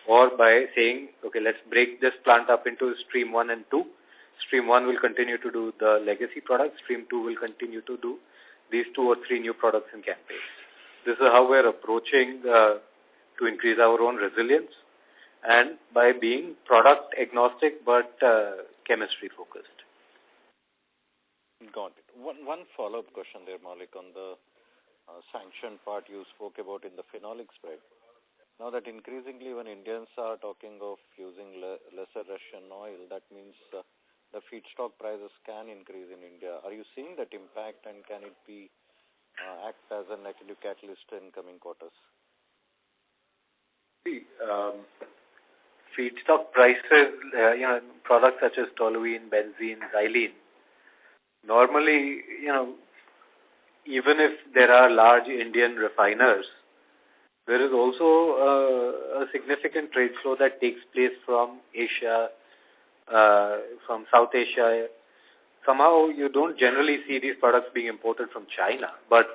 or by saying, okay, let's break this plant up into stream 1 and 2. Stream 1 will continue to do the legacy products. Stream 2 will continue to do these 2 or 3 new products in campaigns. This is how we're approaching to increase our own resilience, and by being product agnostic but chemistry focused. Got it. One follow-up question there, Maulik, on the sanction part you spoke about in the phenolic spread. Now that increasingly when Indians are talking of using lesser Russian oil, that means the feedstock prices can increase in India. Are you seeing that impact, and can it be act as a negative catalyst in coming quarters? Feedstock prices, products such as toluene, benzene, xylene, normally, even if there are large Indian refiners, there is also a significant trade flow that takes place from Asia, from South Asia. Somehow you don't generally see these products being imported from China, but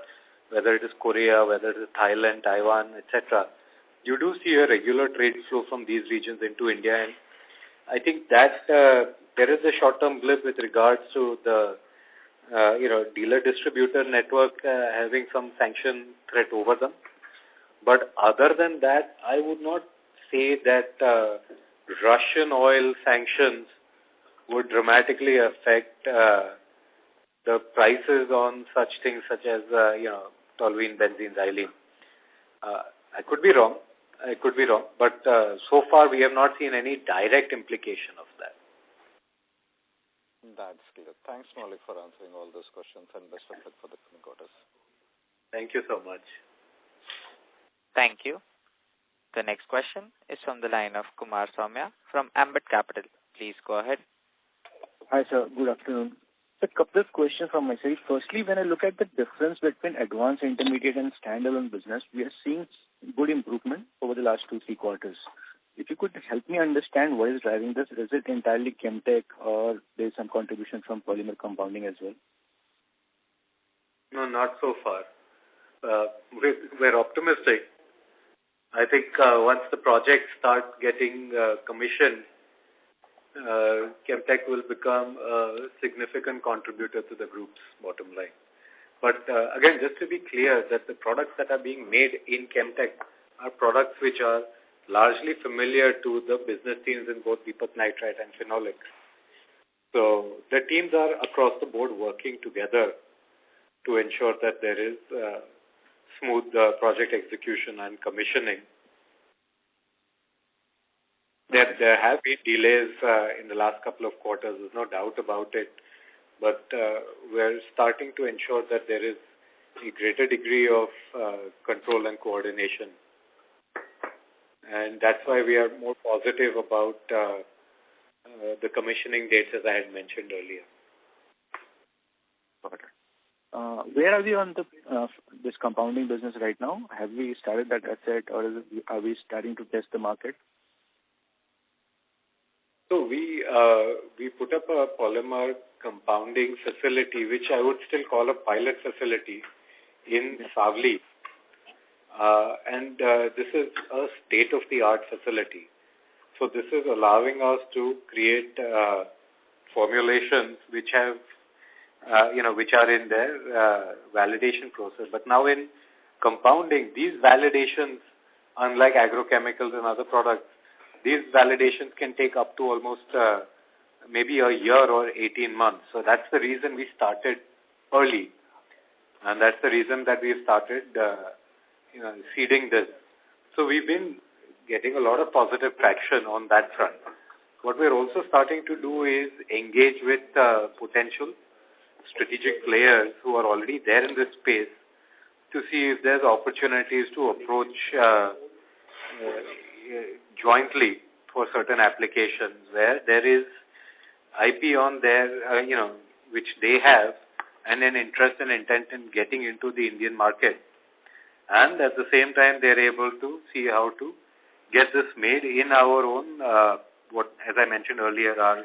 whether it is Korea, whether it is Thailand, Taiwan, etc., you do see a regular trade flow from these regions into India. And I think that there is a short-term blip with regards to the dealer-distributor network having some sanction threat over them. But other than that, I would not say that Russian oil sanctions would dramatically affect the prices on such things such as, toluene, benzene, xylene. I could be wrong, but so far we have not seen any direct implication of that. That's clear. Thanks, Maulik, for answering all those questions, and best of luck for the coming quarters. Thank you so much. Thank you. The next question is from the line of Kumar Soumya from Ambit Capital. Please go ahead. Hi, sir. Good afternoon. A couple of questions from my side. Firstly, when I look at the difference between advanced intermediate and standalone business, we are seeing good improvement over the last 2-3 quarters. If you could help me understand what is driving this, is it entirely Chemtech or there is some contribution from polymer compounding as well? No, not so far. We're optimistic. I think once the projects start getting commissioned, Chemtech will become a significant contributor to the group's bottom line. But again, just to be clear, that the products that are being made in Chemtech are products which are largely familiar to the business teams in both Deepak Nitrite and Phenolics. So the teams are across the board working together to ensure that there is smooth project execution and commissioning. There have been delays in the last couple of quarters, there's no doubt about it, but we're starting to ensure that there is a greater degree of control and coordination. And that's why we are more positive about the commissioning dates, as I had mentioned earlier. Okay. Where are we on this compounding business right now? Have we started that asset, or are we starting to test the market? So we put up a polymer compounding facility, which I would still call a pilot facility in Savli. And this is a state-of-the-art facility. So this is allowing us to create formulations which have, which are in their validation process. But now in compounding, these validations, unlike agrochemicals and other products, these validations can take up to almost maybe a year or 18 months. So that's the reason we started early. And that's the reason that we started seeding this. So we've been getting a lot of positive traction on that front. What we're also starting to do is engage with potential strategic players who are already there in this space to see if there's opportunities to approach jointly for certain applications where there is IP on their, which they have, and an interest and intent in getting into the Indian market. And at the same time, they're able to see how to get this made in our own, as I mentioned earlier, our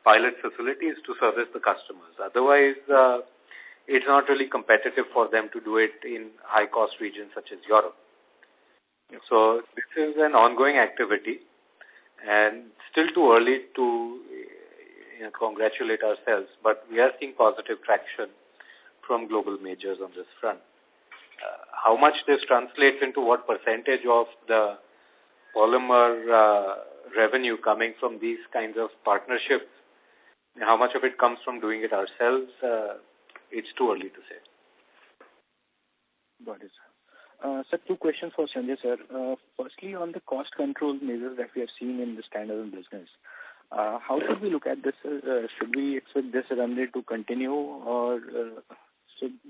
pilot facilities to service the customers. Otherwise, it's not really competitive for them to do it in high-cost regions such as Europe. So this is an ongoing activity, and still too early to congratulate ourselves, but we are seeing positive traction from global majors on this front. How much this translates into what percentage of the polymer revenue coming from these kinds of partnerships, and how much of it comes from doing it ourselves, it's too early to say. Got it, sir. Sir, two questions for Sanjay, sir. Firstly, on the cost control measures that we have seen in the standalone business, how should we look at this? Should we expect this run rate to continue, or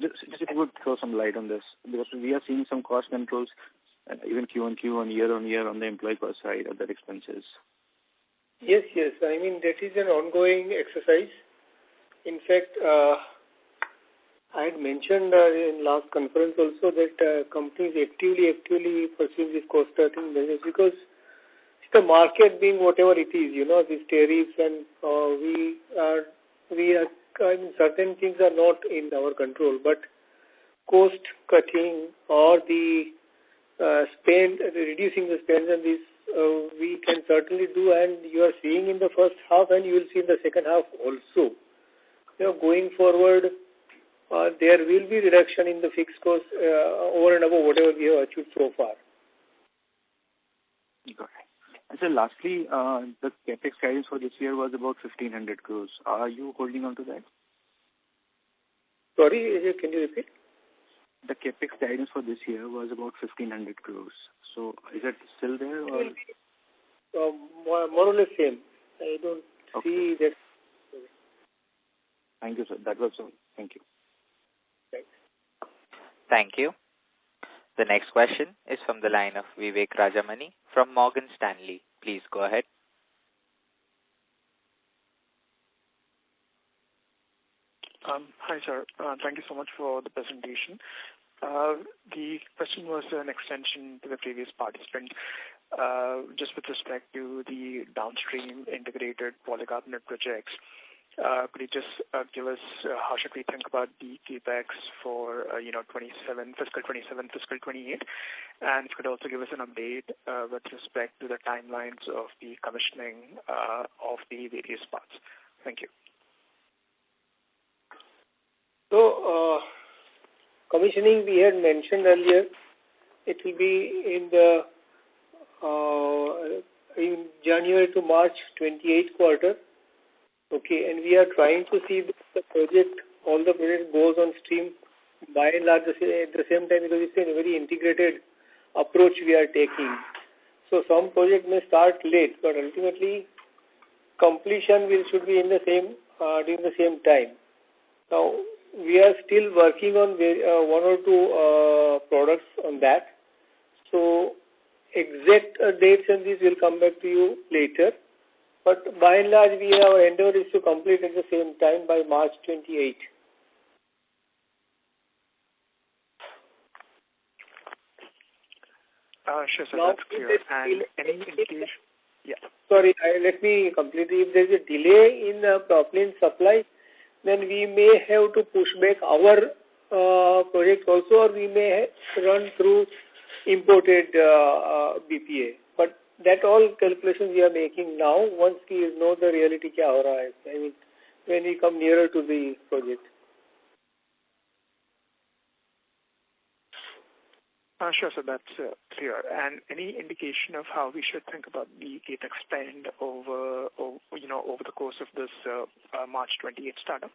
just if you would throw some light on this, because we are seeing some cost controls, even Q-on-Q and year-on-year on the employee cost side, other expenses. Yes. I mean, that is an ongoing exercise. In fact, I had mentioned in last conference also that companies actively pursue this cost-cutting measures, because the market being whatever it is, these tariffs, and certain things are not in our control, but cost-cutting or the reducing the spend, and this we can certainly do, and you are seeing in the first half, and you will see in the second half also. Going forward, there will be reduction in the fixed costs over and above whatever we have achieved so far. Got it. And so lastly, the capex guidance for this year was about 1,500 crores. Are you holding on to that? Sorry, can you repeat? The capex guidance for this year was about 1,500 crores. So is it still there, or? More or less same. I don't see that. Thank you, sir. That was all. Thank you. Thank you. The next question is from the line of Vivek Rajamani from Morgan Stanley. Please go ahead. Hi, sir. Thank you so much for the presentation. The question was an extension to the previous participant, just with respect to the downstream integrated polycarbonate projects. Could you just give us how should we think about the capex for fiscal 27, fiscal 28, and could also give us an update with respect to the timelines of the commissioning of the various parts. Thank you. So, commissioning we had mentioned earlier, it will be in January to March 28 quarter. Okay, and we are trying to see that all the project goes on stream by and large at the same time, because it's a very integrated approach we are taking. So some project may start late, but ultimately completion should be in the same during the same time. Now we are still working on one or two products on that. So exact dates and these will come back to you later. But by and large, our endeavor is to complete at the same time by March 28. Sure, sir, that's clear. And any indication? Yeah. Sorry, let me complete. If there is a delay in the propylene supply, then we may have to push back our project also, or we may run through imported BPA. But that all calculations we are making now once we know the reality kya ho raha hai. I mean, when we come nearer to the project. Sure, sir, that's clear. And any indication of how we should think about the capex spend over the course of this March 28 startup?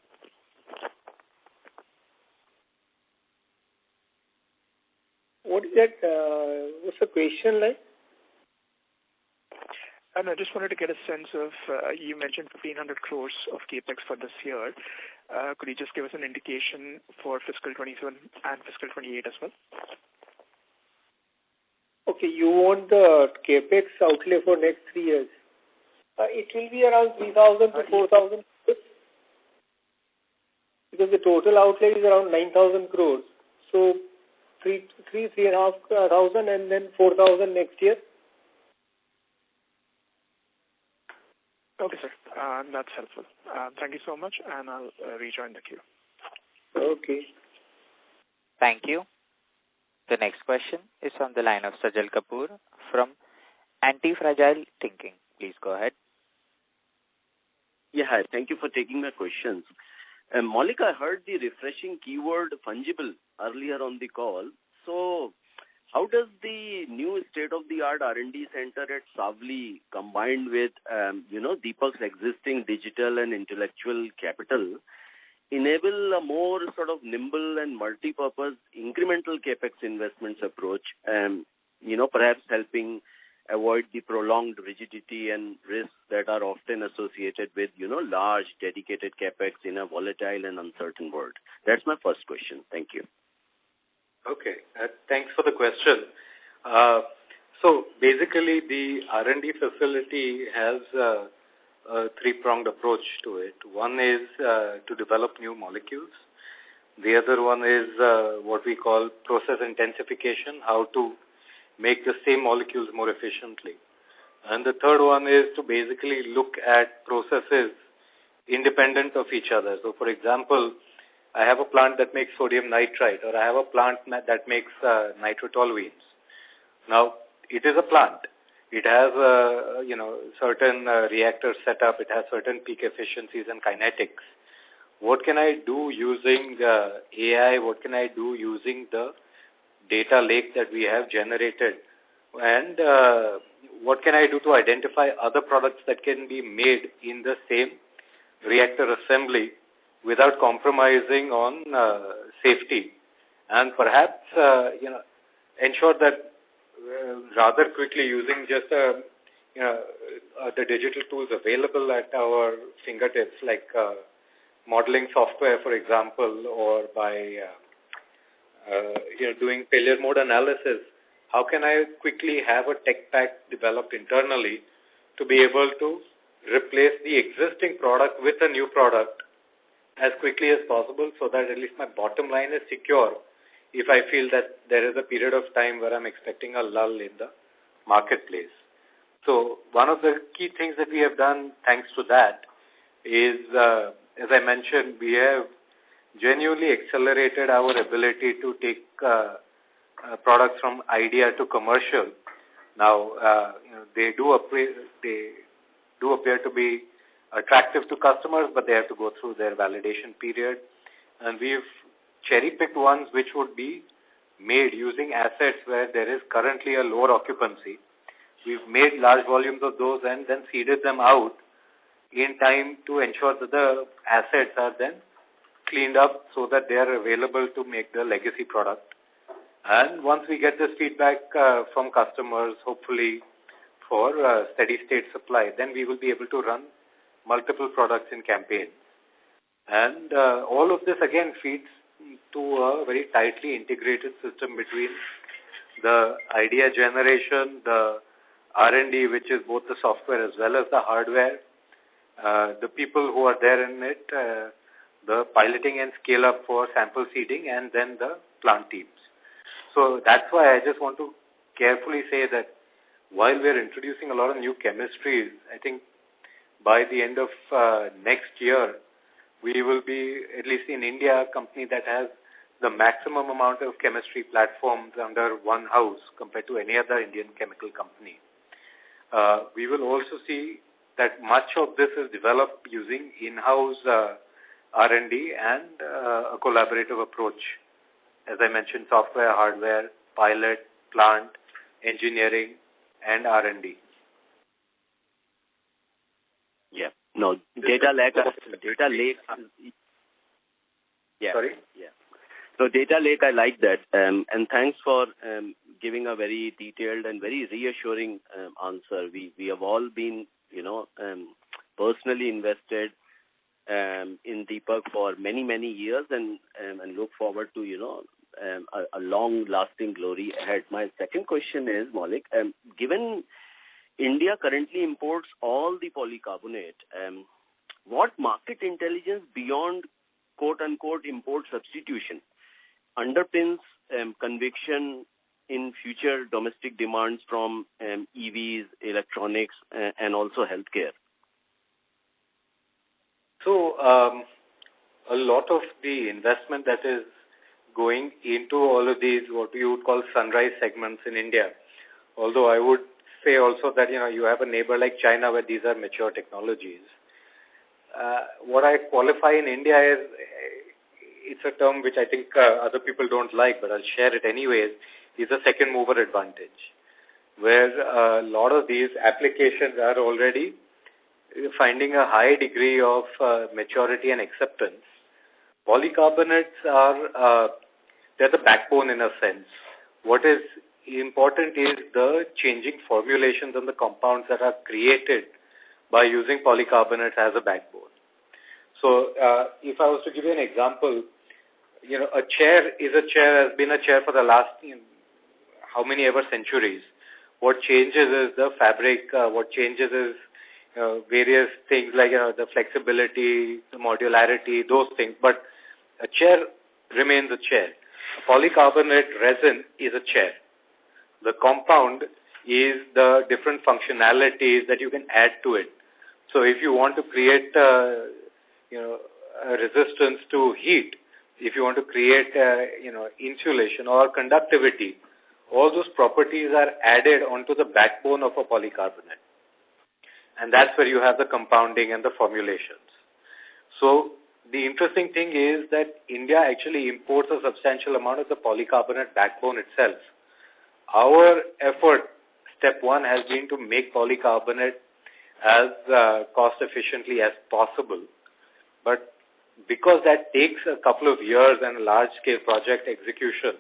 What is that? What's the question like? I just wanted to get a sense of, you mentioned 1,500 crores of capex for this year. Could you just give us an indication for fiscal 27 and fiscal 28 as well? Okay, you want the capex outlay for next 3 years. It will be around 3,000 to 4,000 crores, because the total outlay is around 9,000 crores. So 3,500 and then 4,000 next year. Okay, sir. That's helpful. Thank you so much, and I'll rejoin the queue. Okay. Thank you. The next question is from the line of Sajal Kapoor from Anti-Fragile Thinking. Please go ahead. Yeah, hi. Thank you for taking my questions. Maulik, I heard the refreshing keyword fungible earlier on the call. So, how does the new state-of-the-art R&D center at Savli, combined with, Deepak's existing digital and intellectual capital, enable a more sort of nimble and multi-purpose incremental capex investments approach, perhaps helping avoid the prolonged rigidity and risks that are often associated with, large dedicated capex in a volatile and uncertain world? That's my first question. Thank you. Okay. Thanks for the question. So basically, the R&D facility has a three-pronged approach to it. One is to develop new molecules. The other one is what we call process intensification, how to make the same molecules more efficiently. And the third one is to basically look at processes independent of each other. So, for example, I have a plant that makes sodium nitrite, or I have a plant that makes nitrotoluenes. Now, it is a plant. It has certain reactor setup. It has certain peak efficiencies and kinetics. What can I do using AI? What can I do using the data lake that we have generated? And what can I do to identify other products that can be made in the same reactor assembly without compromising on safety? And perhaps, ensure that rather quickly using just the digital tools available at our fingertips, like modeling software, for example, or by doing failure mode analysis, how can I quickly have a tech pack developed internally to be able to replace the existing product with a new product as quickly as possible, so that at least my bottom line is secure if I feel that there is a period of time where I'm expecting a lull in the marketplace. So one of the key things that we have done thanks to that is, as I mentioned, we have genuinely accelerated our ability to take products from idea to commercial. Now, they do appear to be attractive to customers, but they have to go through their validation period. And we've cherry-picked ones which would be made using assets where there is currently a lower occupancy. We've made large volumes of those and then seeded them out in time to ensure that the assets are then cleaned up so that they are available to make the legacy product. And once we get this feedback from customers, hopefully for steady state supply, then we will be able to run multiple products in campaigns. And all of this again feeds to a very tightly integrated system between the idea generation, the R&D, which is both the software as well as the hardware, the people who are there in it, the piloting and scale up for sample seeding, and then the plant teams. So that's why I just want to carefully say that while we're introducing a lot of new chemistries, I think by the end of next year, we will be, at least in India, a company that has the maximum amount of chemistry platforms under one house compared to any other Indian chemical company. We will also see that much of this is developed using in-house R&D and a collaborative approach. As I mentioned, software, hardware, pilot, plant, engineering, and R&D. Yeah. No, data lake. Yeah. Sorry? Yeah. So data lake, I like that. And thanks for giving a very detailed and very reassuring answer. We have all been, personally invested in Deepak for many, many years and look forward to, a long-lasting glory ahead. My second question is, Maulik, given India currently imports all the polycarbonate, what market intelligence beyond quote-unquote import substitution underpins conviction in future domestic demands from EVs, electronics, and also healthcare? So, a lot of the investment that is going into all of these, what you would call sunrise segments in India, although I would say also that, you have a neighbor like China where these are mature technologies. What I qualify in India is, it's a term which I think other people don't like, but I'll share it anyways, is a second mover advantage, where a lot of these applications are already finding a high degree of maturity and acceptance. Polycarbonates are, they're the backbone in a sense. What is important is the changing formulations and the compounds that are created by using polycarbonates as a backbone. So if I was to give you an example, a chair is a chair, has been a chair for the last how many ever centuries. What changes is the fabric, what changes is various things like the flexibility, the modularity, those things. But a chair remains a chair. A polycarbonate resin is a chair. The compound is the different functionalities that you can add to it. So if you want to create a resistance to heat, if you want to create insulation or conductivity, all those properties are added onto the backbone of a polycarbonate. And that's where you have the compounding and the formulations. So the interesting thing is that India actually imports a substantial amount of the polycarbonate backbone itself. Our effort, step one, has been to make polycarbonate as cost efficiently as possible. But because that takes a couple of years and a large-scale project execution,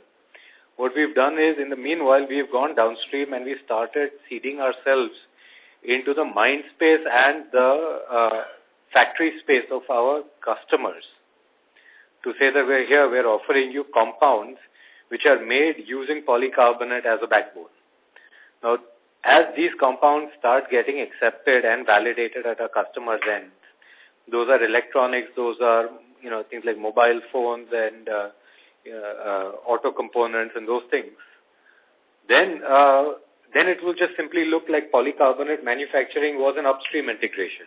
what we've done is, in the meanwhile, we've gone downstream and we started seeding ourselves into the mind space and the factory space of our customers to say that we're offering you compounds which are made using polycarbonate as a backbone. Now, as these compounds start getting accepted and validated at our customers' end, those are electronics, those are, things like mobile phones and auto components and those things, then it will just simply look like polycarbonate manufacturing was an upstream integration.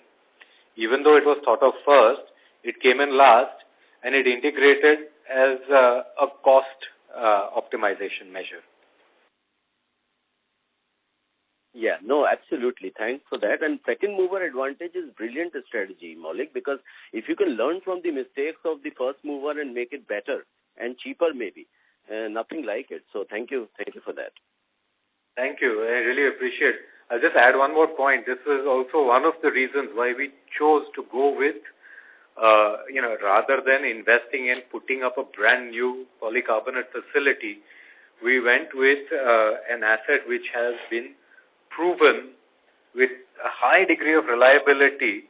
Even though it was thought of first, it came in last, and it integrated as a cost optimization measure. Yeah, no, absolutely. Thanks for that. And second mover advantage is brilliant strategy, Maulik, because if you can learn from the mistakes of the first mover and make it better and cheaper maybe, nothing like it. So thank you for that. Thank you. I really appreciate it. I'll just add one more point. This is also one of the reasons why we chose to go with, rather than investing in putting up a brand new polycarbonate facility, we went with an asset which has been proven with a high degree of reliability,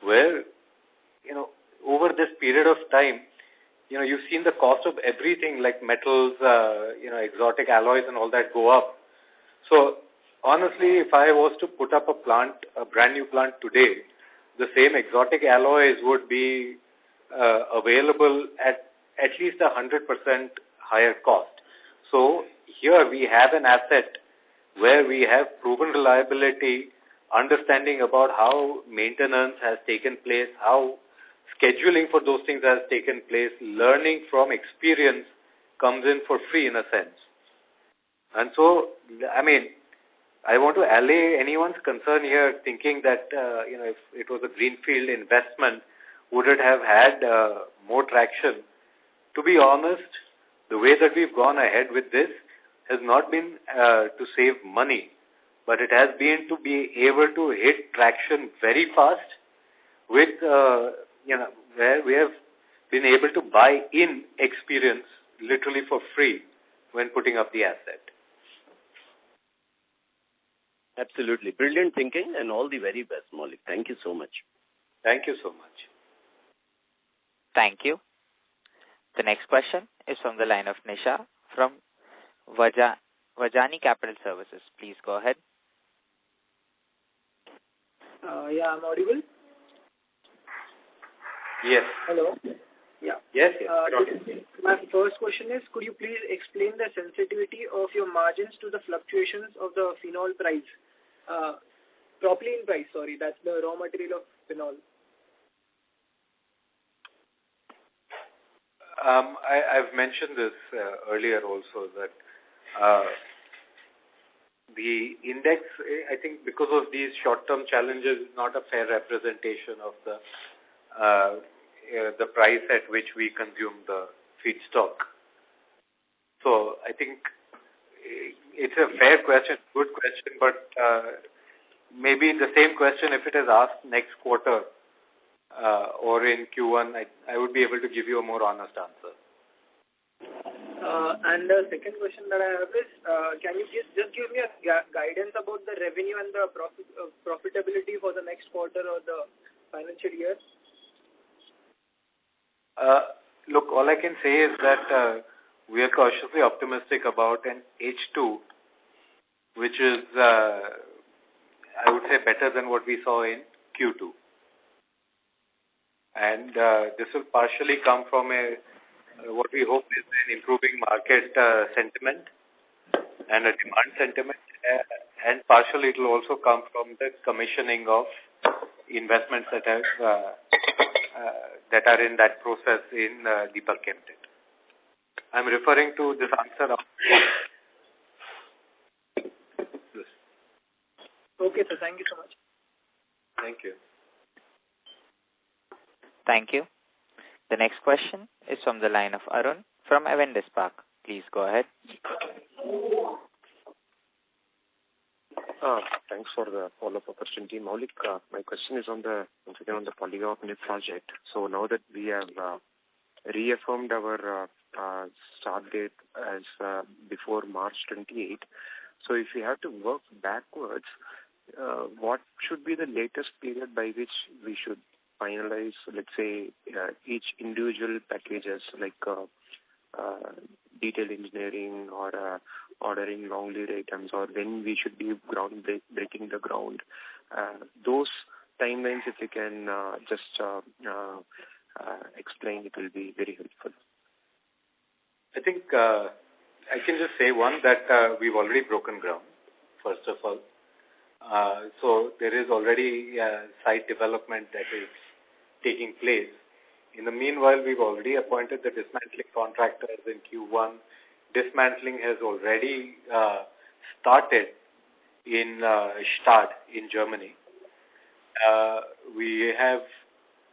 where, over this period of time, you've seen the cost of everything like metals, exotic alloys and all that go up. So honestly, if I was to put up a brand new plant today, the same exotic alloys would be available at least 100% higher cost. So here we have an asset where we have proven reliability, understanding about how maintenance has taken place, how scheduling for those things has taken place, learning from experience comes in for free in a sense. And so, I want to allay anyone's concern here thinking that, if it was a greenfield investment, would it have had more traction? To be honest, the way that we've gone ahead with this has not been to save money, but it has been to be able to hit traction very fast with, where we have been able to buy in experience literally for free when putting up the asset. Absolutely. Brilliant thinking and all the very best, Maulik. Thank you so much. Thank you so much. Thank you. The next question is from the line of Nisha from Vajani Capital Services. Please go ahead. I'm audible? Yes. Hello? Yeah. Yes. My first question is, could you please explain the sensitivity of your margins to the fluctuations of the phenol price? Propylene price, sorry, that's the raw material of phenol. I've mentioned this earlier also, that the index, I think because of these short-term challenges, is not a fair representation of the price at which we consume the feedstock. So I think it's a fair question, good question, but maybe the same question, if it is asked next quarter or in Q1, I would be able to give you a more honest answer. And the second question that I have is, can you just give me a guidance about the revenue and the profitability for the next quarter or the financial year? Look, all I can say is that we are cautiously optimistic about an H2, which is, I would say, better than what we saw in Q2. And this will partially come from what we hope is an improving market sentiment and a demand sentiment, and partially it will also come from the commissioning of investments that are in that process in Deepak Limited. I'm referring to this answer of this. Okay, sir. Thank you so much. Thank you. Thank you. The next question is from the line of Arun from Avendus Spark. Please go ahead. Thanks for the follow-up opportunity. Maulik, my question is on the polycarbonate project. So now that we have reaffirmed our start date as before March 28, so if we have to work backwards, what should be the latest period by which we should finalize, let's say, each individual packages like detailed engineering or ordering long lead items, or when we should be breaking the ground? Those timelines, if you can just explain, it will be very helpful. I think I can just say one that we've already broken ground, first of all. So there is already site development that is taking place. In the meanwhile, we've already appointed the dismantling contractors in Q1. Dismantling has already started in Stade in Germany. We have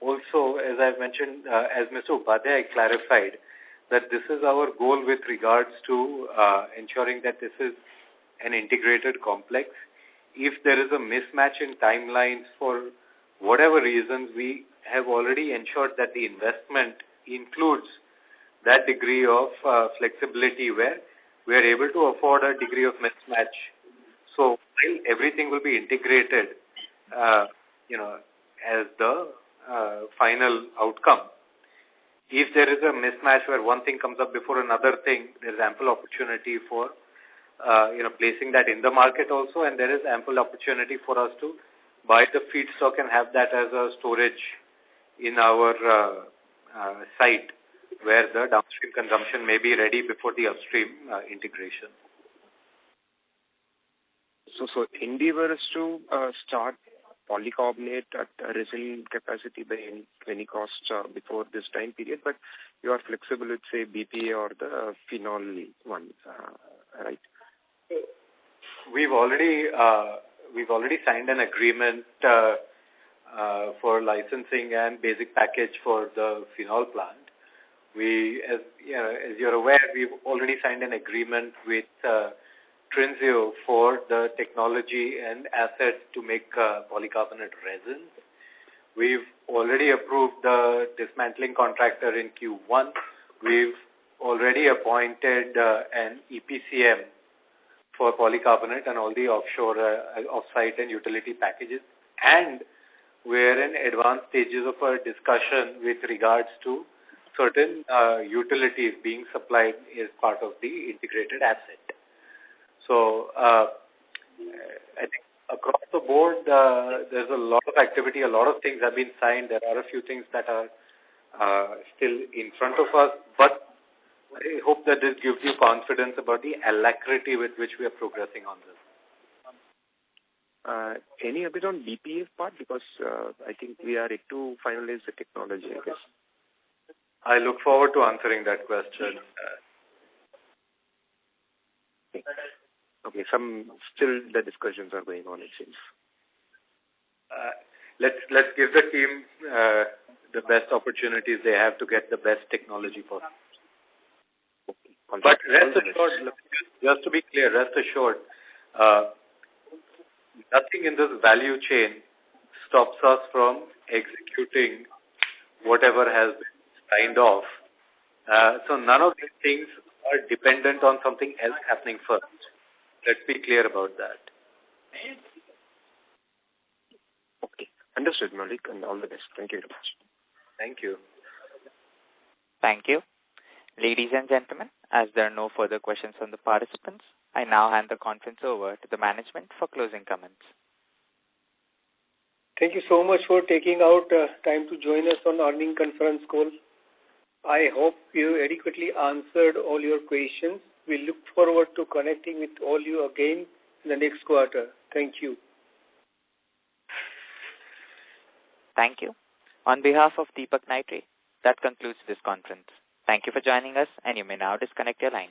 also, as I've mentioned, as Mr. Upadhyay clarified, that this is our goal with regards to ensuring that this is an integrated complex. If there is a mismatch in timelines for whatever reasons, we have already ensured that the investment includes that degree of flexibility where we are able to afford a degree of mismatch. So while everything will be integrated, as the final outcome, if there is a mismatch where one thing comes up before another thing, there is ample opportunity for placing that in the market also, and there is ample opportunity for us to buy the feedstock and have that as a storage in our site where the downstream consumption may be ready before the upstream integration. So endeavor is to start polycarbonate at resin capacity by any cost before this time period, but you are flexible with, say, BPA or the phenol one, right? We've already signed an agreement for licensing and basic package for the phenol plant. We, as you're aware, we've already signed an agreement with Trinseo for the technology and assets to make polycarbonate resins. We've already approved the dismantling contractor in Q1. We've already appointed an EPCM for polycarbonate and all the offshore, off-site and utility packages. And we're in advanced stages of a discussion with regards to certain utilities being supplied as part of the integrated asset. So I think across the board, there's a lot of activity, a lot of things have been signed. There are a few things that are still in front of us, but I hope that this gives you confidence about the alacrity with which we are progressing on this. Any update on BPA part? Because I think we are yet to finalize the technology, I guess. I look forward to answering that question. Okay, still the discussions are going on, it seems. Let's give the team the best opportunities they have to get the best technology possible. Okay. But rest assured, just to be clear, rest assured, nothing in this value chain stops us from executing whatever has been signed off. So none of these things are dependent on something else happening first. Let's be clear about that. Okay. Understood, Malik, and all the best. Thank you very much. Thank you. Thank you. Ladies and gentlemen, as there are no further questions from the participants, I now hand the conference over to the management for closing comments. Thank you so much for taking out time to join us on earnings conference call. I hope you adequately answered all your questions. We look forward to connecting with all you again in the next quarter. Thank you. Thank you. On behalf of Deepak Nitrite, that concludes this conference. Thank you for joining us, and you may now disconnect your line.